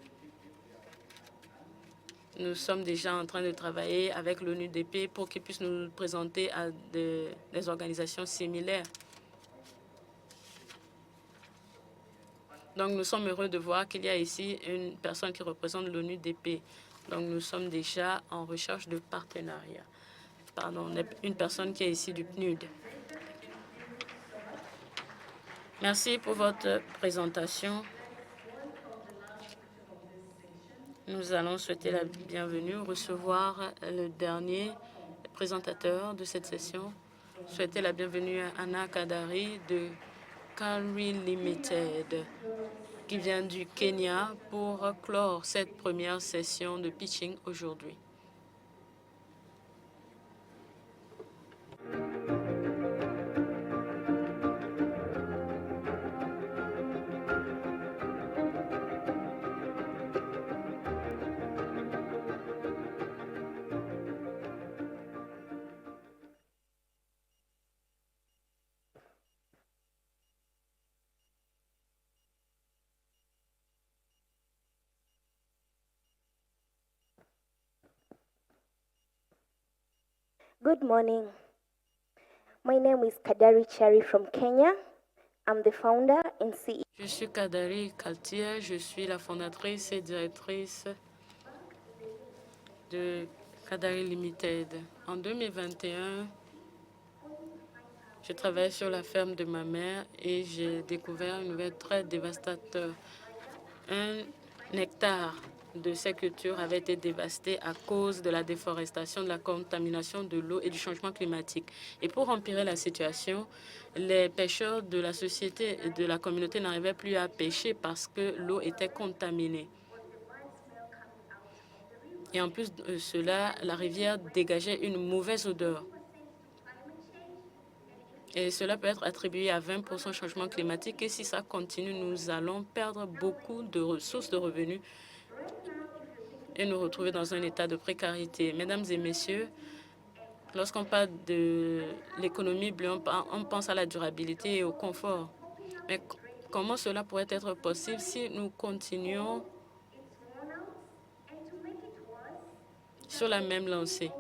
Nous sommes déjà en train de travailler avec l'ONUDP pour qu'ils puissent nous présenter à des organisations similaires. Donc, nous sommes heureux de voir qu'il y a ici une personne qui représente l'ONUDP. Donc, nous sommes déjà en recherche de partenariat. Pardon, une personne qui est ici du PNUD. Merci pour votre présentation. Nous allons souhaiter la bienvenue, recevoir le dernier présentateur de cette session. Souhaiter la bienvenue à Anna Kadari de Calry Limited, qui vient du Kenya pour clore cette première session de pitching aujourd'hui. Good morning. My name is Kadari Cherry from Kenya. I'm the founder and CEO. Je suis Kadari Kaltia, je suis la fondatrice et directrice de Kadari Limited. En 2021, je travaillais sur la ferme de ma mère et j'ai découvert une nouvelle très dévastateur. Un hectare de ces cultures avait été dévasté à cause de la déforestation, de la contamination de l'eau et du changement climatique. Et pour empirer la situation, les pêcheurs de la société et de la communauté n'arrivaient plus à pêcher parce que l'eau était contaminée. Et en plus de cela, la rivière dégageait une mauvaise odeur. Et cela peut être attribué à 20% changement climatique. Et si ça continue, nous allons perdre beaucoup de ressources de revenus et nous retrouver dans un état de précarité. Mesdames et messieurs, lorsqu'on parle de l'économie bleue, on pense à la durabilité et au confort. Mais comment cela pourrait être possible si nous continuons sur la même lancée?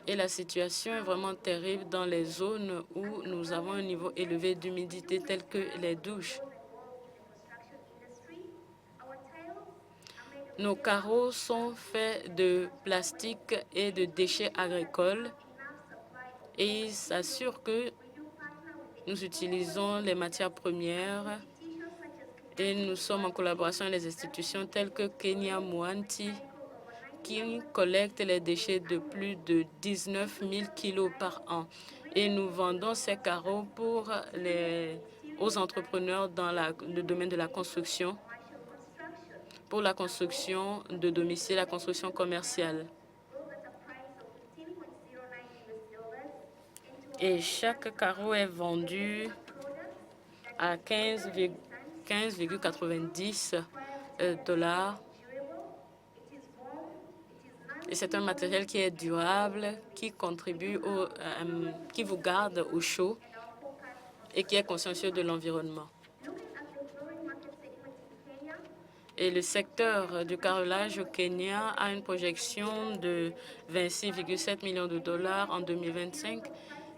Et la situation est vraiment terrible dans les zones où nous avons un niveau élevé d'humidité tel que les douches. Nos carreaux sont faits de plastique et de déchets agricoles et ils s'assurent que nous utilisons les matières premières et nous sommes en collaboration avec les institutions telles que Kenya Mwanti qui collecte les déchets de plus de 19 000 kilos par an. Et nous vendons ces carreaux aux entrepreneurs dans le domaine de la construction, pour la construction de domiciles, la construction commerciale. Et chaque carreau est vendu à 15,90 $. Et c'est un matériel qui est durable, qui contribue qui vous garde au chaud et qui est consciencieux de l'environnement. Et le secteur du carrelage au Kenya a une projection de 26,7 millions de dollars en 2025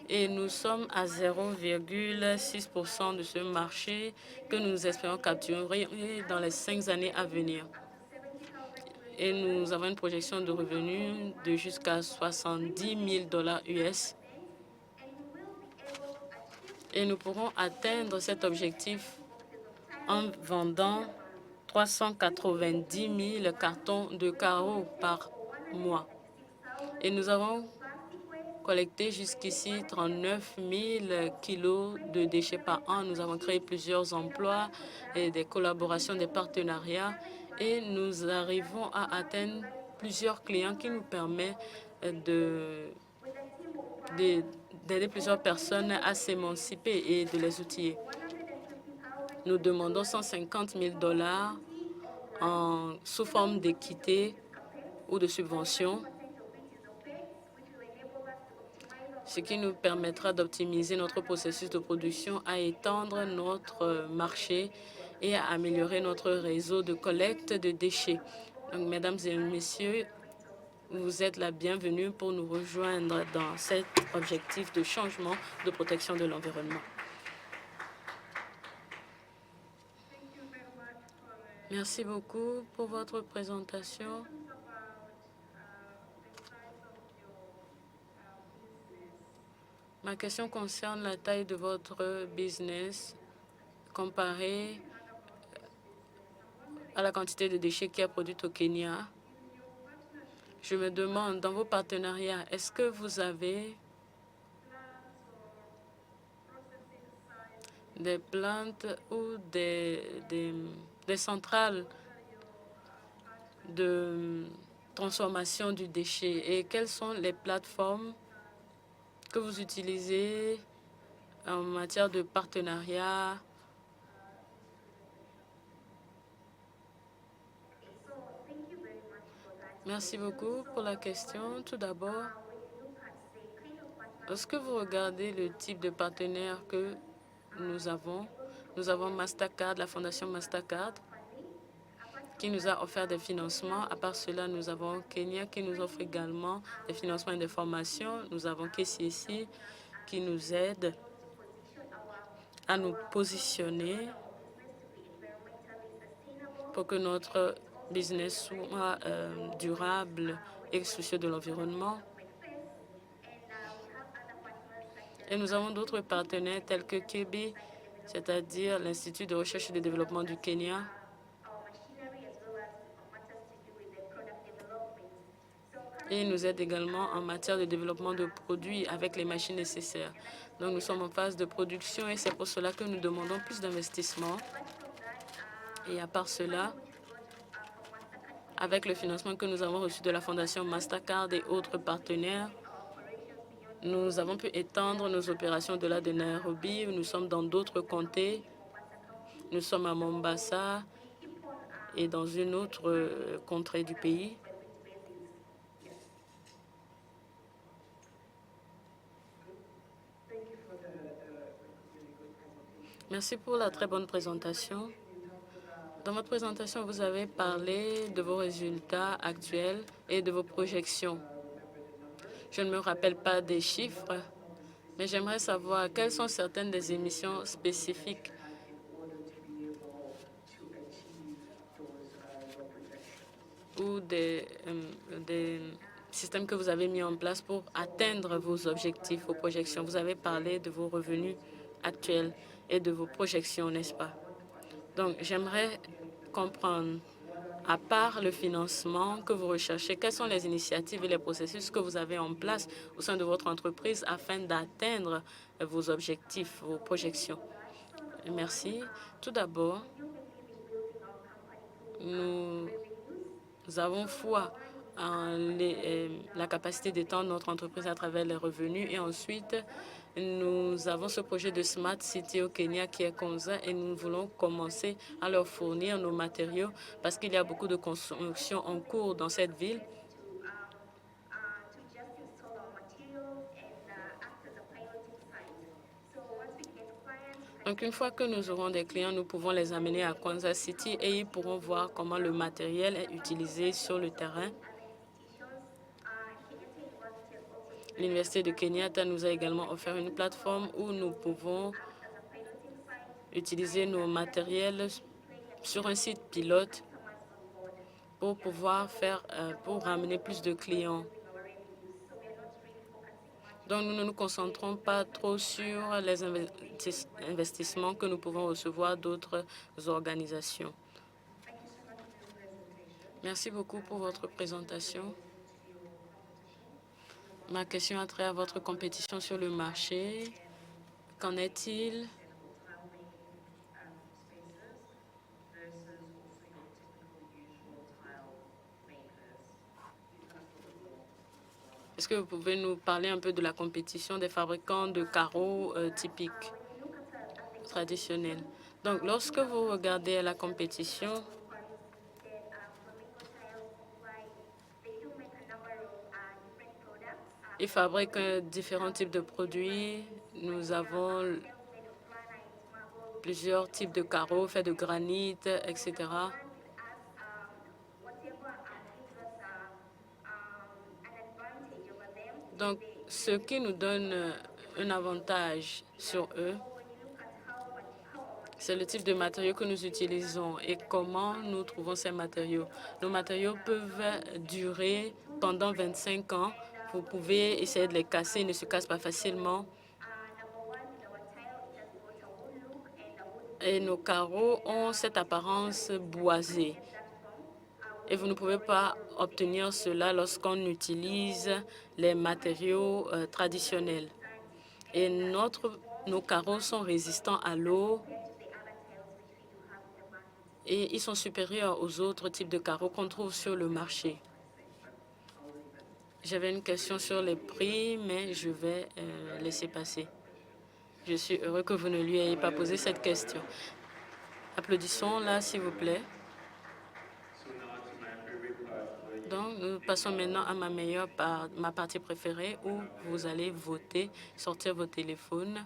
et nous sommes à 0,6% de ce marché que nous espérons capturer dans les 5 années à venir. Et nous avons une projection de revenus de jusqu'à 70 000 $ US. Et nous pourrons atteindre cet objectif en vendant 390 000 cartons de carreaux par mois. Et nous avons collecté jusqu'ici 39 000 kilos de déchets par an. Nous avons créé plusieurs emplois et des collaborations, des partenariats. Et nous arrivons à atteindre plusieurs clients qui nous permettent d'aider plusieurs personnes à s'émanciper et de les outiller. Nous demandons 150 000 $ sous forme d'équité ou de subvention, ce qui nous permettra d'optimiser notre processus de production, à étendre notre marché et à améliorer notre réseau de collecte de déchets. Donc, mesdames et messieurs, vous êtes la bienvenue pour nous rejoindre dans cet objectif de changement de protection de l'environnement. Merci beaucoup pour votre présentation. Ma question concerne la taille de votre business comparée à la quantité de déchets qui est produite au Kenya. Je me demande, dans vos partenariats, est-ce que vous avez des plantes ou des centrales de transformation du déchet? Et quelles sont les plateformes que vous utilisez en matière de partenariat? Merci beaucoup pour la question. Tout d'abord, lorsque vous regardez le type de partenaire que nous avons Mastercard, la fondation Mastercard, qui nous a offert des financements. À part cela, nous avons Kenya qui nous offre également des financements et des formations. Nous avons KCC qui nous aide à nous positionner pour que notre business soit durable et soucieux de l'environnement. Et nous avons d'autres partenaires tels que KEBI, c'est-à-dire l'Institut de recherche et de développement du Kenya. Et ils nous aident également en matière de développement de produits avec les machines nécessaires. Donc nous sommes en phase de production et c'est pour cela que nous demandons plus d'investissement. Et à part cela, avec le financement que nous avons reçu de la Fondation Mastercard et autres partenaires, nous avons pu étendre nos opérations au-delà de Nairobi. Nous sommes dans d'autres comtés. Nous sommes à Mombasa et dans une autre contrée du pays. Merci pour la très bonne présentation. Dans votre présentation, vous avez parlé de vos résultats actuels et de vos projections. Je ne me rappelle pas des chiffres, mais j'aimerais savoir quelles sont certaines des émissions spécifiques ou des systèmes que vous avez mis en place pour atteindre vos objectifs, vos projections. Vous avez parlé de vos revenus actuels et de vos projections, n'est-ce pas? Donc, j'aimerais comprendre, à part le financement que vous recherchez, quelles sont les initiatives et les processus que vous avez en place au sein de votre entreprise afin d'atteindre vos objectifs, vos projections? Merci. Tout d'abord, nous avons foi en la capacité d'étendre notre entreprise à travers les revenus. Et ensuite, nous avons ce projet de Smart City au Kenya qui est Konza et nous voulons commencer à leur fournir nos matériaux parce qu'il y a beaucoup de construction en cours dans cette ville. Donc, une fois que nous aurons des clients, nous pouvons les amener à Konza City et ils pourront voir comment le matériel est utilisé sur le terrain. L'Université de Kenyatta nous a également offert une plateforme où nous pouvons utiliser nos matériels sur un site pilote pour pouvoir pour ramener plus de clients. Donc, nous ne nous concentrons pas trop sur les investissements que nous pouvons recevoir d'autres organisations. Merci beaucoup pour votre présentation. Ma question a trait à votre compétition sur le marché. Qu'en est-il? Est-ce que vous pouvez nous parler un peu de la compétition des fabricants de carreaux typiques, traditionnels? Donc, lorsque vous regardez la compétition, ils fabriquent différents types de produits. Nous avons plusieurs types de carreaux faits de granit, etc. Donc, ce qui nous donne un avantage sur eux, c'est le type de matériaux que nous utilisons et comment nous trouvons ces matériaux. Nos matériaux peuvent durer pendant 25 ans. Vous pouvez essayer de les casser, ils ne se cassent pas facilement. Et nos carreaux ont cette apparence boisée. Et vous ne pouvez pas obtenir cela lorsqu'on utilise les matériaux traditionnels. Et nos carreaux sont résistants à l'eau et ils sont supérieurs aux autres types de carreaux qu'on trouve sur le marché. J'avais une question sur les prix, mais je vais laisser passer. Je suis heureux que vous ne lui ayez pas posé cette question. Applaudissons là, s'il vous plaît. Donc, nous passons maintenant à ma partie préférée où vous allez voter, sortir vos téléphones.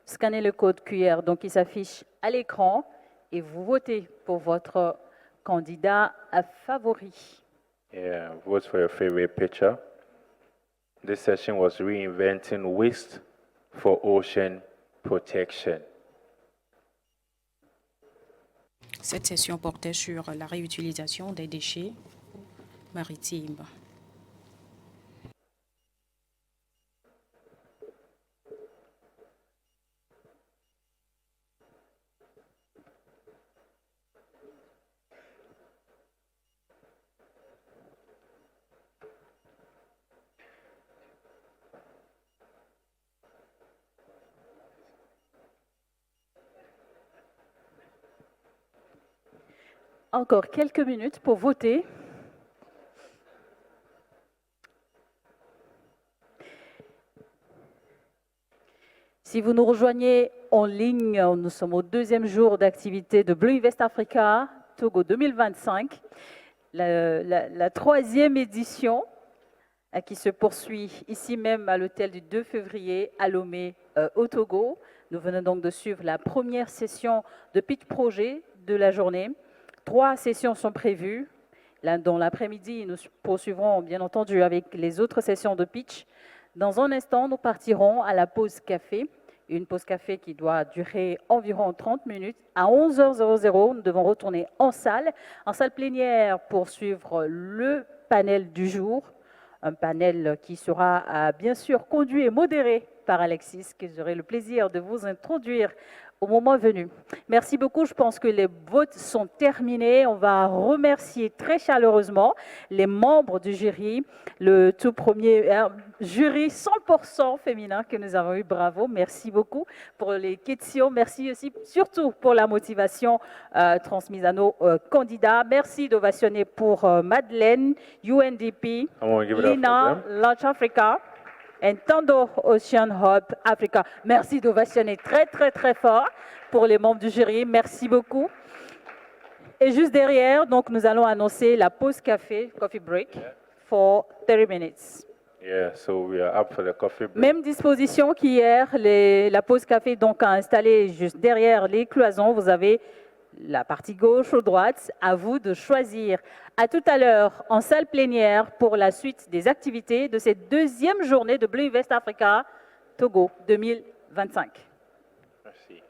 Scannez le code QR, donc il s'affiche à l'écran et vous votez pour votre candidat favori. Yeah, vote for your favorite picture. This session was reinventing waste for ocean protection. Cette session portait sur la réutilisation des déchets maritimes. Encore quelques minutes pour voter. Si vous nous rejoignez en ligne, nous sommes au deuxième jour d'activité de Blue Invest Africa Togo 2025, la troisième édition qui se poursuit ici même à l'hôtel du 2 février à Lomé au Togo. Nous venons donc de suivre la première session de pitch projet de la journée. 3 sessions sont prévues. Dans l'après-midi, nous poursuivrons bien entendu avec les autres sessions de pitch. Dans un instant, nous partirons à la pause café. Une pause café qui doit durer environ 30 minutes. À 11h00, nous devons retourner en salle plénière pour suivre le panel du jour. Un panel qui sera bien sûr conduit et modéré par Alexis, que j'aurai le plaisir de vous introduire au moment venu. Merci beaucoup. Je pense que les votes sont terminés. On va remercier très chaleureusement les membres du jury, le tout premier jury 100% féminin que nous avons eu. Bravo. Merci beaucoup pour les questions. Merci aussi surtout pour la motivation transmise à nos candidats. Merci d'ovationner pour Madeleine, UNDP, Lina, Launch Africa, et Tando Ocean Hub Africa. Merci d'ovationner très, très, très fort pour les membres du jury. Merci beaucoup. Et juste derrière, donc, nous allons annoncer la pause café, coffee break, for 30 minutes. Yeah, so we are up for the coffee break. Même disposition qu'hier, la pause café donc a installé juste derrière les cloisons. Vous avez la partie gauche ou droite, à vous de choisir. À tout à l'heure en salle plénière pour la suite des activités de cette deuxième journée de Blue Invest Africa Togo 2025. Merci.